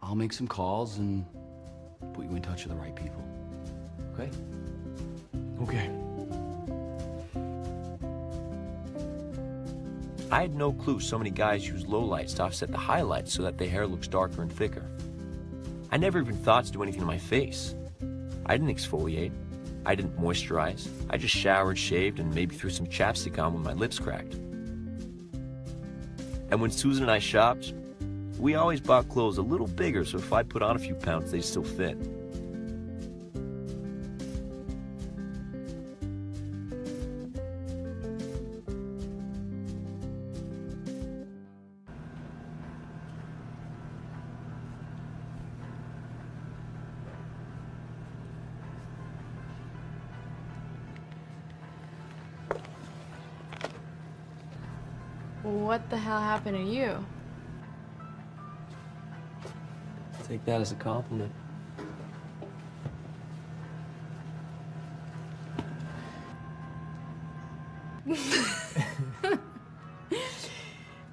I'll make some calls and put you in touch with the right people. Okay? Okay. I had no clue so many guys use lowlights to offset the highlights so that their hair looks darker and thicker. I never even thought to do anything to my face. I didn't exfoliate. I didn't moisturize. I just showered, shaved, and maybe threw some chapstick on when my lips cracked. And when Susan and I shopped, we always bought clothes a little bigger so if I put on a few pounds, they'd still fit. What the hell happened to you? Take that as a compliment.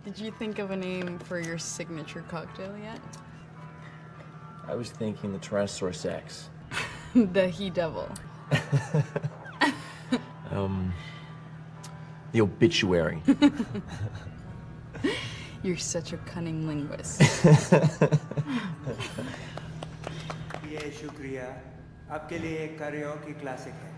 Did you think of a name for your signature cocktail yet? I was thinking the Tyrannosaurus X. The He-Devil. The obituary. You're such a cunning linguist. ये शुक्रिया आपके लिए एक karaoke classic है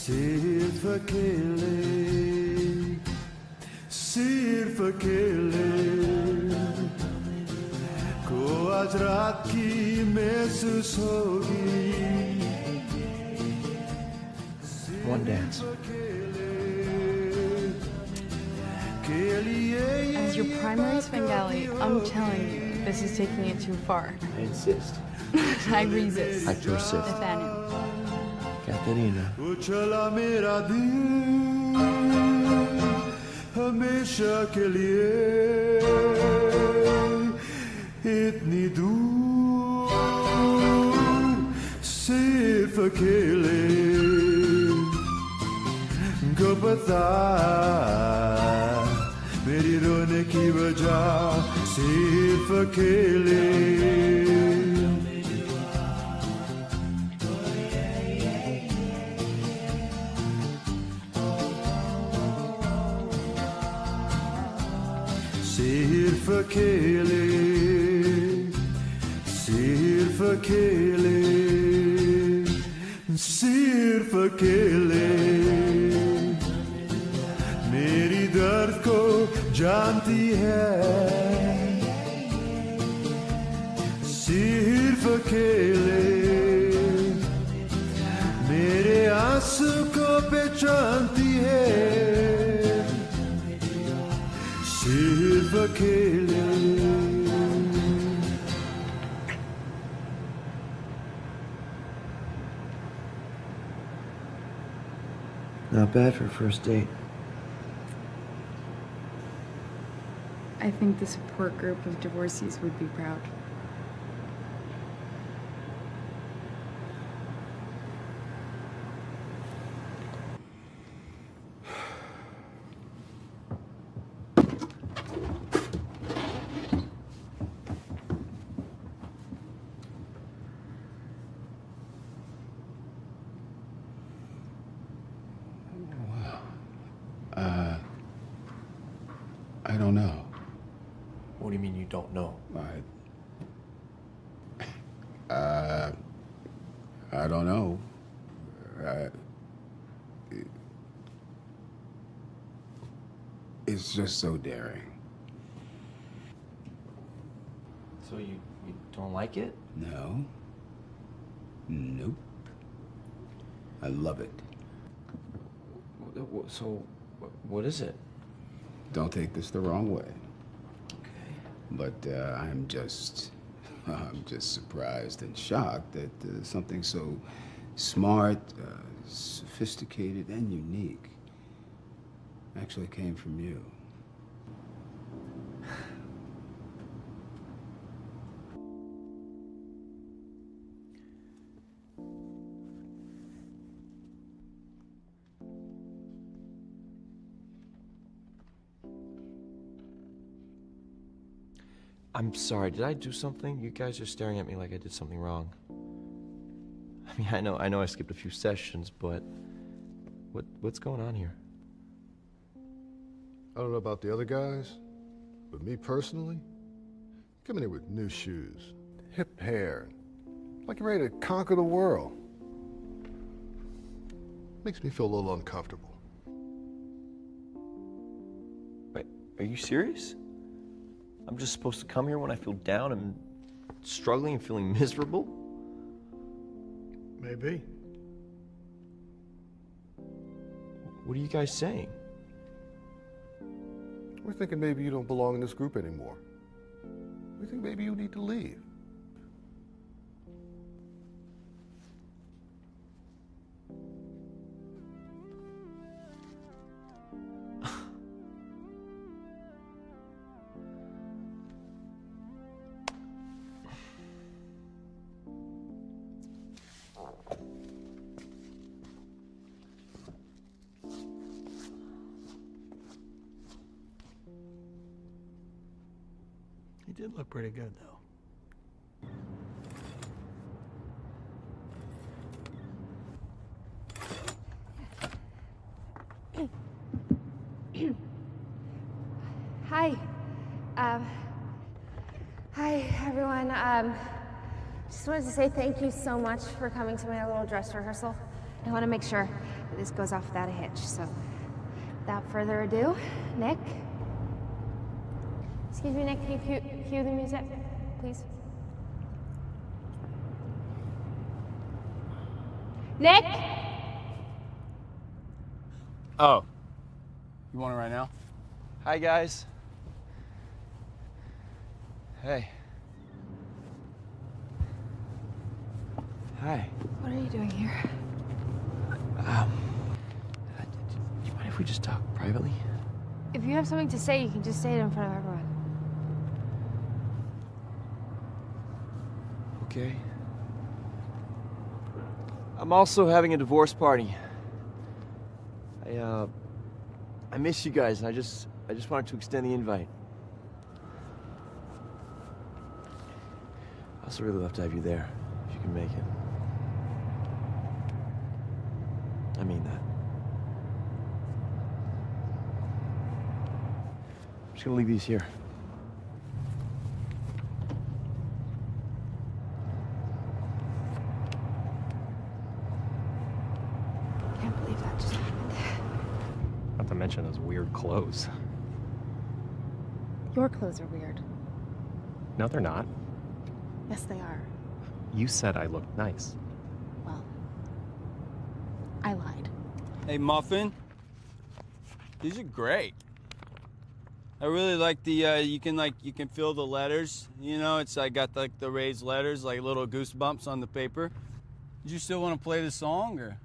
सिर्फ अकेले सिर्फ अकेले को आज रात की महसूस होगी One dance. As your primary Svengali, I'm telling you, this is taking it too far. I insist. I resist. I persist. Nathaniel. Katerina. वो चला मेरा दिल हमेशा के लिए इतनी दूर सिर्फ अकेले को पता मेरी रोने की वजह सिर्फ अकेले सिर्फ अकेले सिर्फ अकेले सिर्फ अकेले मेरी दर्द को जानती है सिर्फ अकेले मेरे आंसू को पहचानती है सिर्फ अकेले Not bad for a first date. I think the support group of divorcees would be proud. I don't know. What do you mean you don't know? I don't know. It's just so daring. So you don't like it? No. Nope. I love it. So, what is it? Don't take this the wrong way. Okay. But I'm just surprised and shocked that something so smart, sophisticated, and unique actually came from you. I'm sorry, did I do something? You guys are staring at me like I did something wrong. I mean, I know I skipped a few sessions, but what's going on here? I don't know about the other guys, but me personally, coming here with new shoes, hip hair, like you're ready to conquer the world. Makes me feel a little uncomfortable. Wait, are you serious? I'm just supposed to come here when I feel down and struggling and feeling miserable? Maybe. What are you guys saying? We're thinking maybe you don't belong in this group anymore. We think maybe you need to leave. He did look pretty good, though. Hi. Hi, everyone. Just wanted to say thank you so much for coming to my little dress rehearsal. I want to make sure that this goes off without a hitch, so without further ado, Nick. Excuse me, Nick, can you cue the music, please? Nick? Oh. You want it right now? Hi, guys. Hey. Hi. What are you doing here? Do you mind if we just talk privately? If you have something to say, you can just say it in front of everyone. Okay. I'm also having a divorce party. I miss you guys, and I just wanted to extend the invite. I also really love to have you there, if you can make it. I mean that. I'm just gonna leave these here. Can't believe that just happened. Not to mention those weird clothes. Your clothes are weird. No, they're not. Yes, they are. You said I looked nice. Well, I lied. Hey, Muffin. These are great. I really like the, you can feel the letters. You know, I got like the raised letters, like little goosebumps on the paper. Did you still want to play the song, or?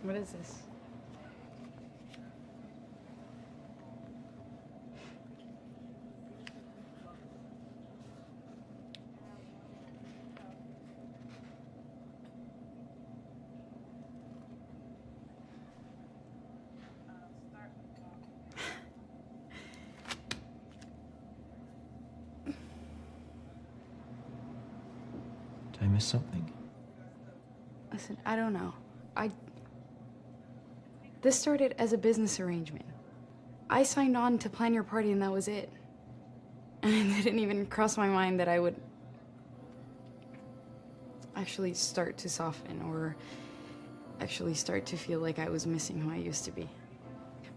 What is this? Did I miss something? Listen, I don't know. This started as a business arrangement. I signed on to plan your party and that was it. And it didn't even cross my mind that I would actually start to soften or actually start to feel like I was missing who I used to be.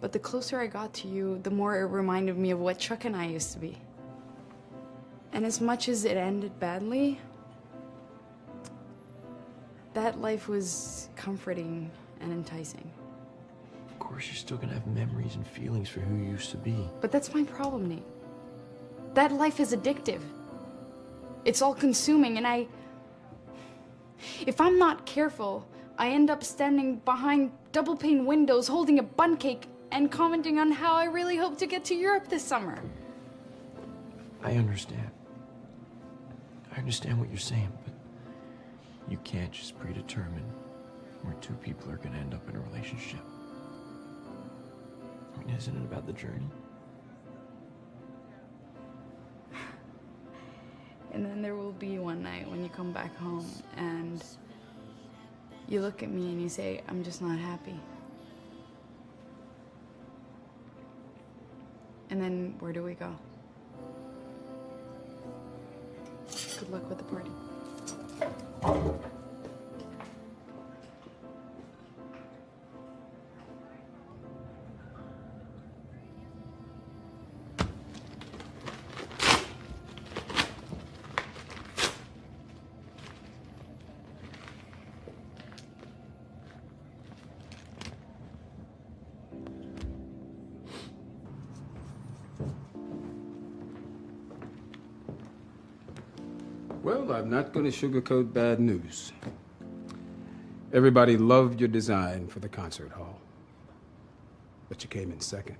But the closer I got to you, the more it reminded me of what Chuck and I used to be. And as much as it ended badly, that life was comforting and enticing. Of course, you're still gonna have memories and feelings for who you used to be. But that's my problem, Nate. That life is addictive. It's all consuming, and if I'm not careful, I end up standing behind double-pane windows holding a bun cake and commenting on how I really hope to get to Europe this summer. I understand. I understand what you're saying, but you can't just predetermine where two people are gonna end up in a relationship. I mean, isn't it about the journey? And then there will be one night when you come back home and you look at me and you say, I'm just not happy. And then where do we go? Good luck with the party. Well, I'm not going to sugarcoat bad news. Everybody loved your design for the concert hall, but you came in second.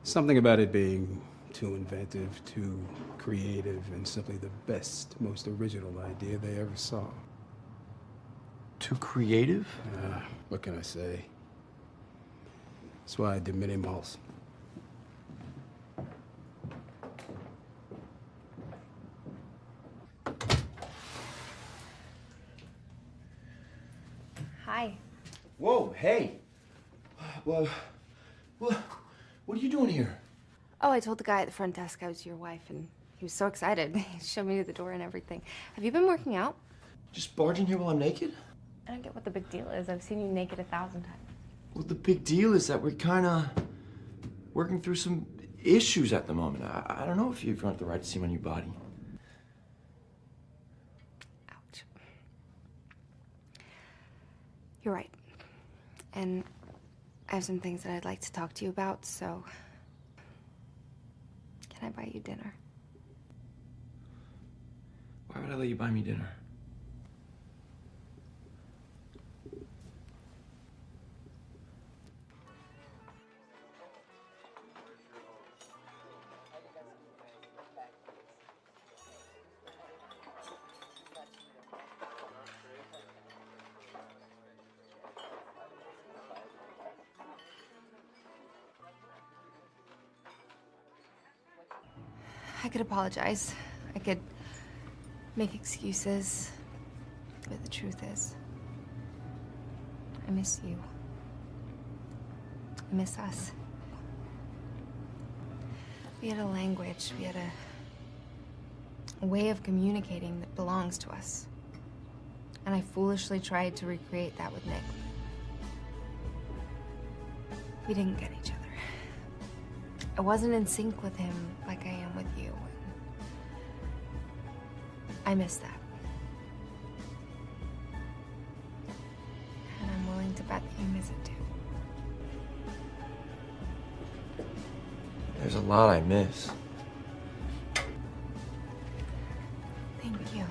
Something about it being too inventive, too creative, and simply the best, most original idea they ever saw. Too creative? What can I say? That's why I did Minnie Mouse. Hi. Whoa, hey. Well, what are you doing here? Oh, I told the guy at the front desk I was your wife, and he was so excited. He showed me to the door and everything. Have you been working out? Just barging here while I'm naked? I don't get what the big deal is. I've seen you naked 1,000 times. Well, the big deal is that we're kind of working through some issues at the moment. I don't know if you've earned the right to see my new body. Ouch. You're right. And I have some things that I'd like to talk to you about, so can I buy you dinner? Why would I let you buy me dinner? I could apologize. I could make excuses. But the truth is, I miss you. I miss us. We had a language, we had a way of communicating that belongs to us. And I foolishly tried to recreate that with Nick. We didn't get each other. I wasn't in sync with him like I am with you. I miss that. And I'm willing to bet that you miss it too. There's a lot I miss. Thank you.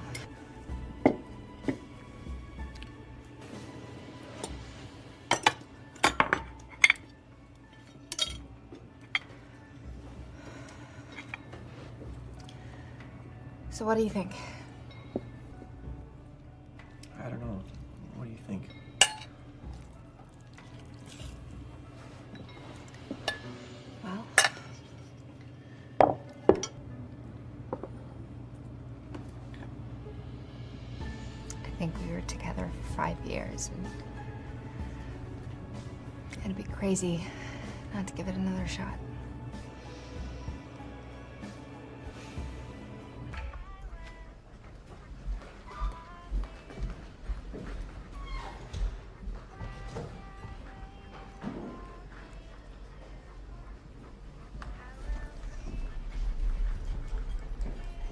So what do you think? I don't know. What do you think? Well, I think we were together for 5 years, and it'd be crazy not to give it another shot.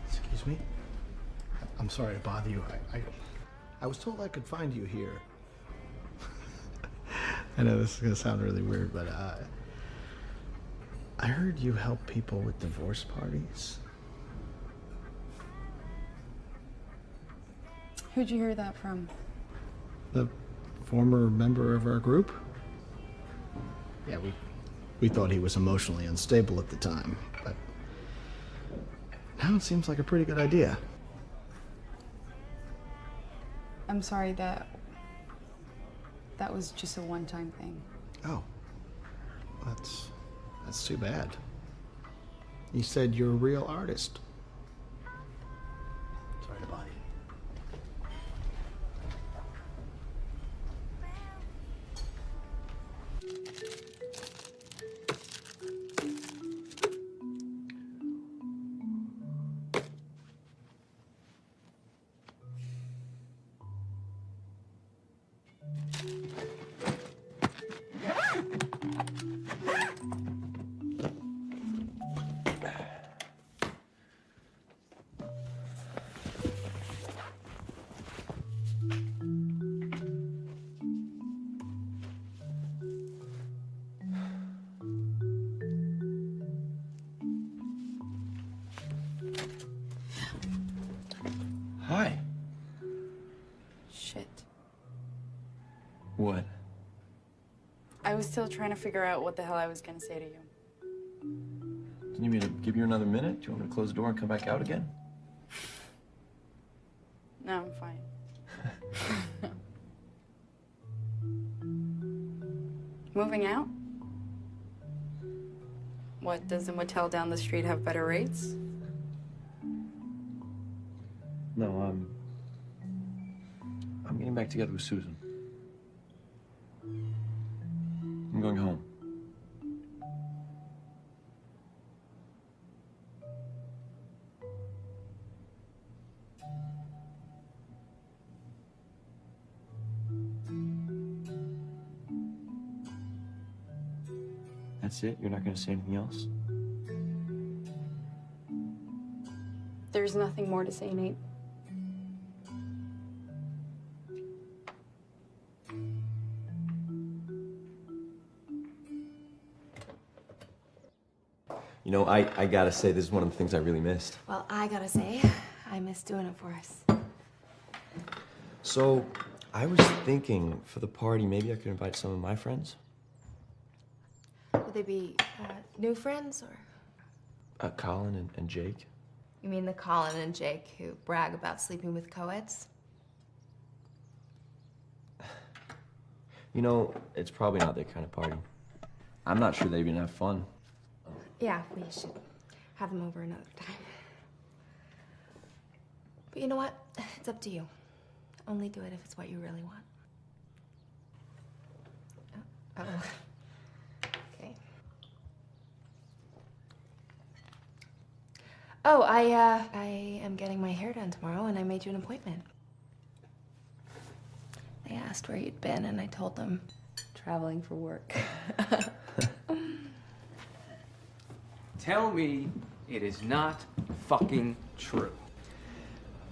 Excuse me? I'm sorry to bother you. I was told I could find you here. I know this is gonna sound really weird, but I heard you help people with divorce parties. Who'd you hear that from? The former member of our group? Yeah, we thought he was emotionally unstable at the time, but now it seems like a pretty good idea. I'm sorry, that was just a one-time thing. Oh, that's too bad. You said you're a real artist. Sorry to bother you. Hi. Shit. What? I was still trying to figure out what the hell I was gonna say to you. Do you need me to give you another minute? Do you want me to close the door and come back out again? No, I'm fine. Moving out? What, does the motel down the street have better rates? No, I'm getting back together with Susan. I'm going home. That's it? You're not going to say anything else? There's nothing more to say, Nate. You know, I gotta say, this is one of the things I really missed. Well, I gotta say, I miss doing it for us. So, I was thinking for the party, maybe I could invite some of my friends. Would they be new friends, or? Colin and Jake. You mean the Colin and Jake who brag about sleeping with co-eds? You know, it's probably not their kind of party. I'm not sure they'd even have fun. Yeah, we should have them over another time. But you know what? It's up to you. Only do it if it's what you really want. Oh. Okay. Oh, I am getting my hair done tomorrow, and I made you an appointment. They asked where you'd been, and I told them traveling for work. Tell me it is not fucking true.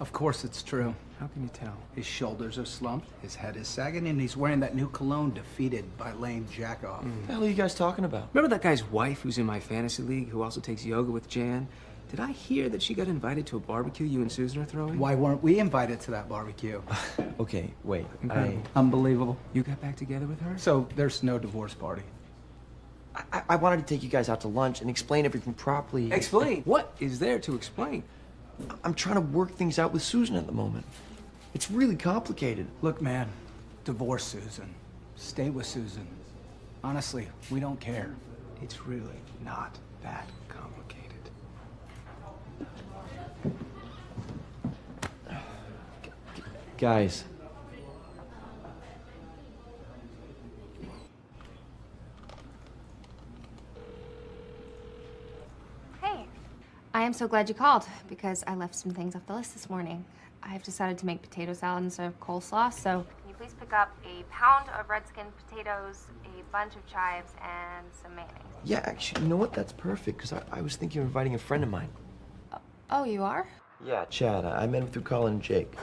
Of course it's true. How can you tell? His shoulders are slumped, his head is sagging, and he's wearing that new cologne defeated by Lane Jackoff. What the hell are you guys talking about? Remember that guy's wife who's in my fantasy league who also takes yoga with Jan? Did I hear that she got invited to a barbecue you and Susan are throwing? Why weren't we invited to that barbecue? Okay, wait. Incredible. Unbelievable. You got back together with her? So there's no divorce party. I wanted to take you guys out to lunch and explain everything properly. Explain? What is there to explain? I'm trying to work things out with Susan at the moment. It's really complicated. Look, man, divorce Susan. Stay with Susan. Honestly, we don't care. It's really not that complicated. Guys. Hey. I am so glad you called because I left some things off the list this morning. I've decided to make potato salad instead of coleslaw, so can you please pick up a pound of red skin potatoes, a bunch of chives, and some mayonnaise? Yeah, actually, you know what? That's perfect, because I was thinking of inviting a friend of mine. Oh, you are? Yeah, Chad. I met him through Colin and Jake.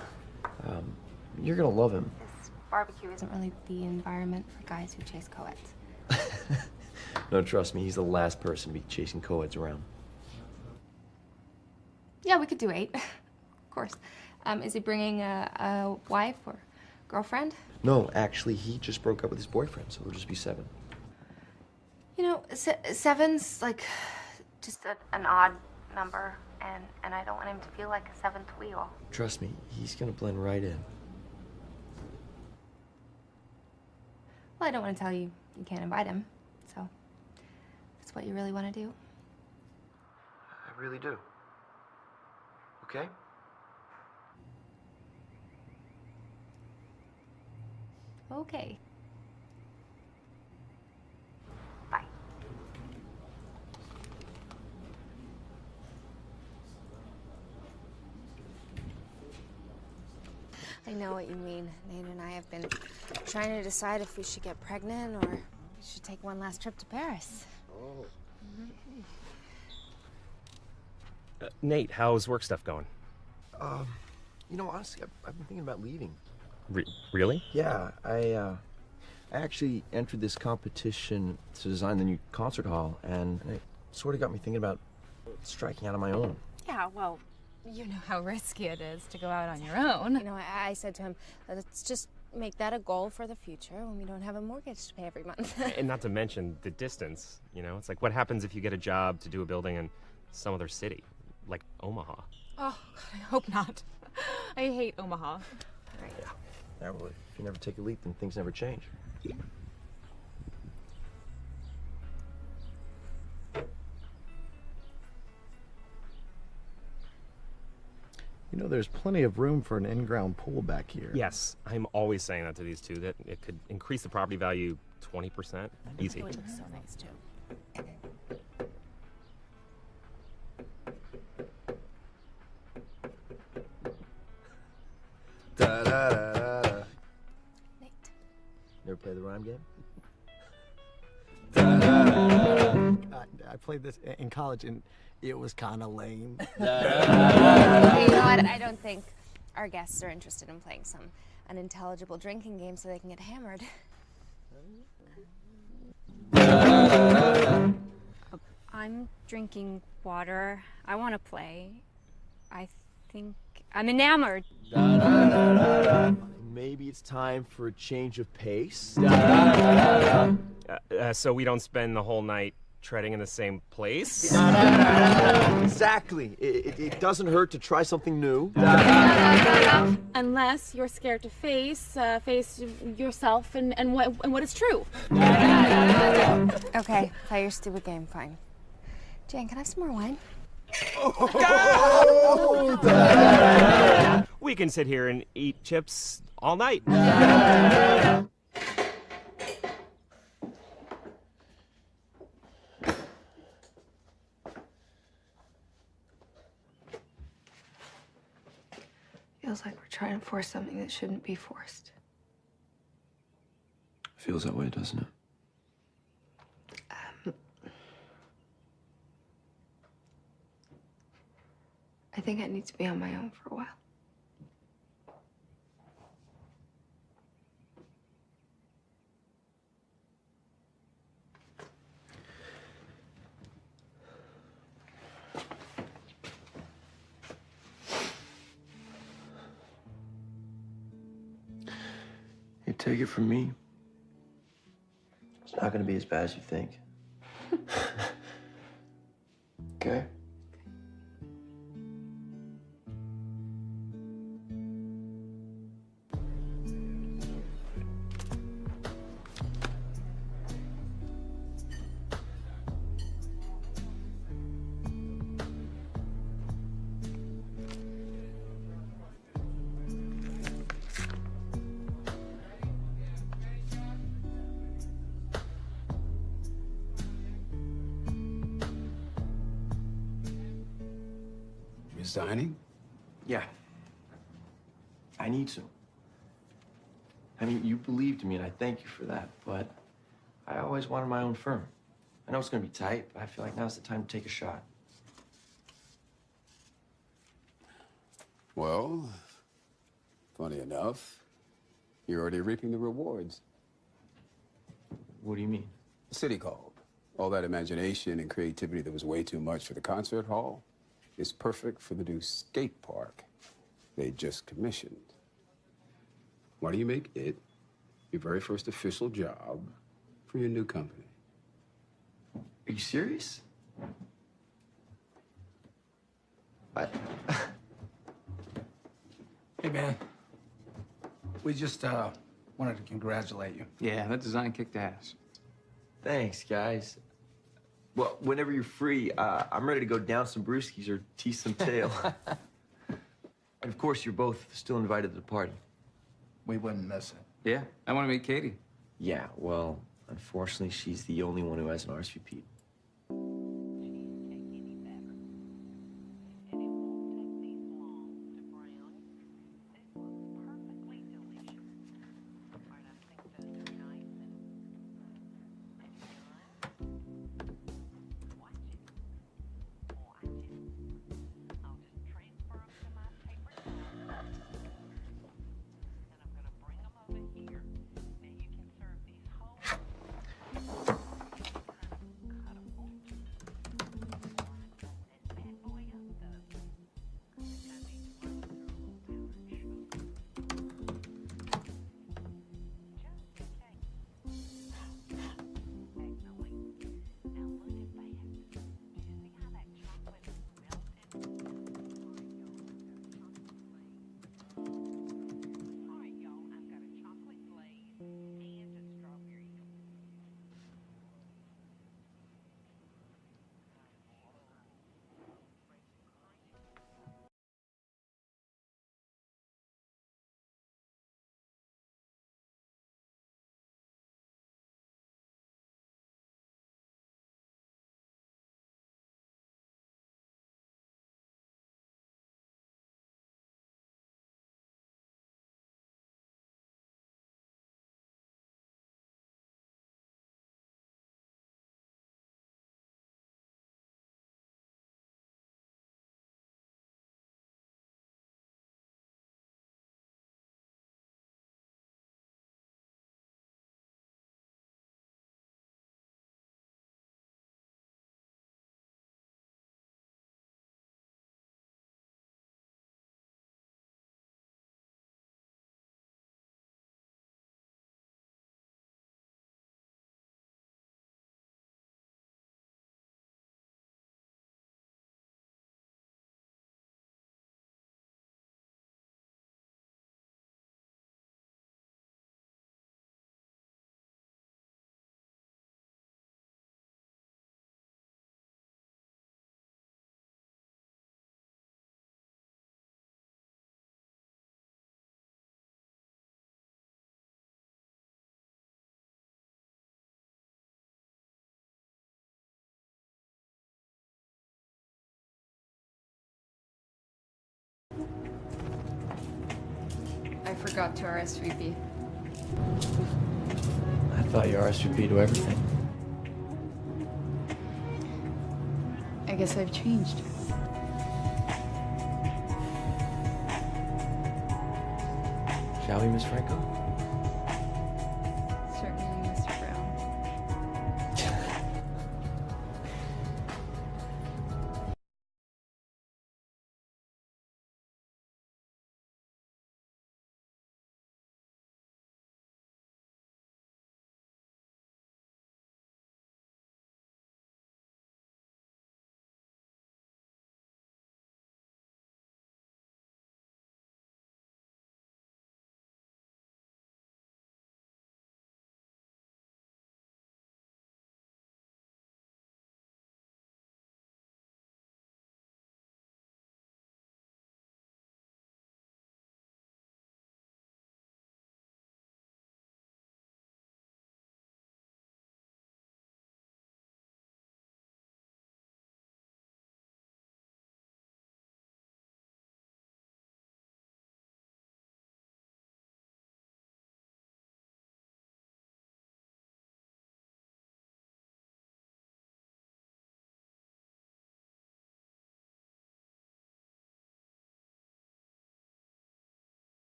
You're gonna love him. This barbecue isn't really the environment for guys who chase co-eds. No, trust me, he's the last person to be chasing co-eds around. Yeah, we could do 8. Of course. Is he bringing a wife or girlfriend? No, actually, he just broke up with his boyfriend, so it'll just be 7. You know, 7's like just an odd number, and I don't want him to feel like a 7th wheel. Trust me, he's gonna blend right in. Well, I don't want to tell you you can't invite him, so that's what you really want to do. I really do. Okay? Okay. I know what you mean. Nate and I have been trying to decide if we should get pregnant or we should take one last trip to Paris. Oh. Nate, how's work stuff going? You know, honestly, I've been thinking about leaving. Really? Yeah, I actually entered this competition to design the new concert hall, and it sort of got me thinking about striking out on my own. Yeah, well, you know how risky it is to go out on your own. You know, I said to him, let's just make that a goal for the future when we don't have a mortgage to pay every month. And not to mention the distance, you know? It's like, what happens if you get a job to do a building in some other city, like Omaha? Oh, God, I hope not. I hate Omaha. Right. Yeah, well, if you never take a leap, then things never change. You know, there's plenty of room for an in-ground pool back here. Yes, I'm always saying that to these two, that it could increase the property value 20%. Easy. It would look so nice, too. Da, da, da, da, da. Nate. Never play the rhyme game? I played this in college and it was kind of lame. You know what? I don't think our guests are interested in playing some unintelligible drinking game so they can get hammered. I'm drinking water. I want to play. I think I'm enamored. Maybe it's time for a change of pace. So we don't spend the whole night treading in the same place? Exactly. It doesn't hurt to try something new. Unless you're scared to face yourself and what is true. Okay, play your stupid game, fine. Jane, can I have some more wine? We can sit here and eat chips all night. Feels like we're trying to force something that shouldn't be forced. Feels that way, doesn't it? I think I need to be on my own for a while. Hey, take it from me. It's not gonna be as bad as you think. Okay? signing? Yeah. I need to. I mean, you believed me, and I thank you for that, but I always wanted my own firm. I know it's gonna be tight, but I feel like now's the time to take a shot. Well, funny enough, you're already reaping the rewards. What do you mean? The city called. All that imagination and creativity that was way too much for the concert hall is perfect for the new skate park they just commissioned. Why don't you make it your very first official job for your new company? Are you serious? Hey, man. We just wanted to congratulate you. Yeah, that design kicked ass. Thanks, guys. Well, whenever you're free, I'm ready to go down some brewskis or tease some tail. And of course, you're both still invited to the party. We wouldn't miss it. Yeah, I want to meet Katie. Yeah, well, unfortunately, she's the only one who has an RSVP. I forgot to RSVP. I thought you RSVP'd to everything. I guess I've changed. Shall we, Miss Franco?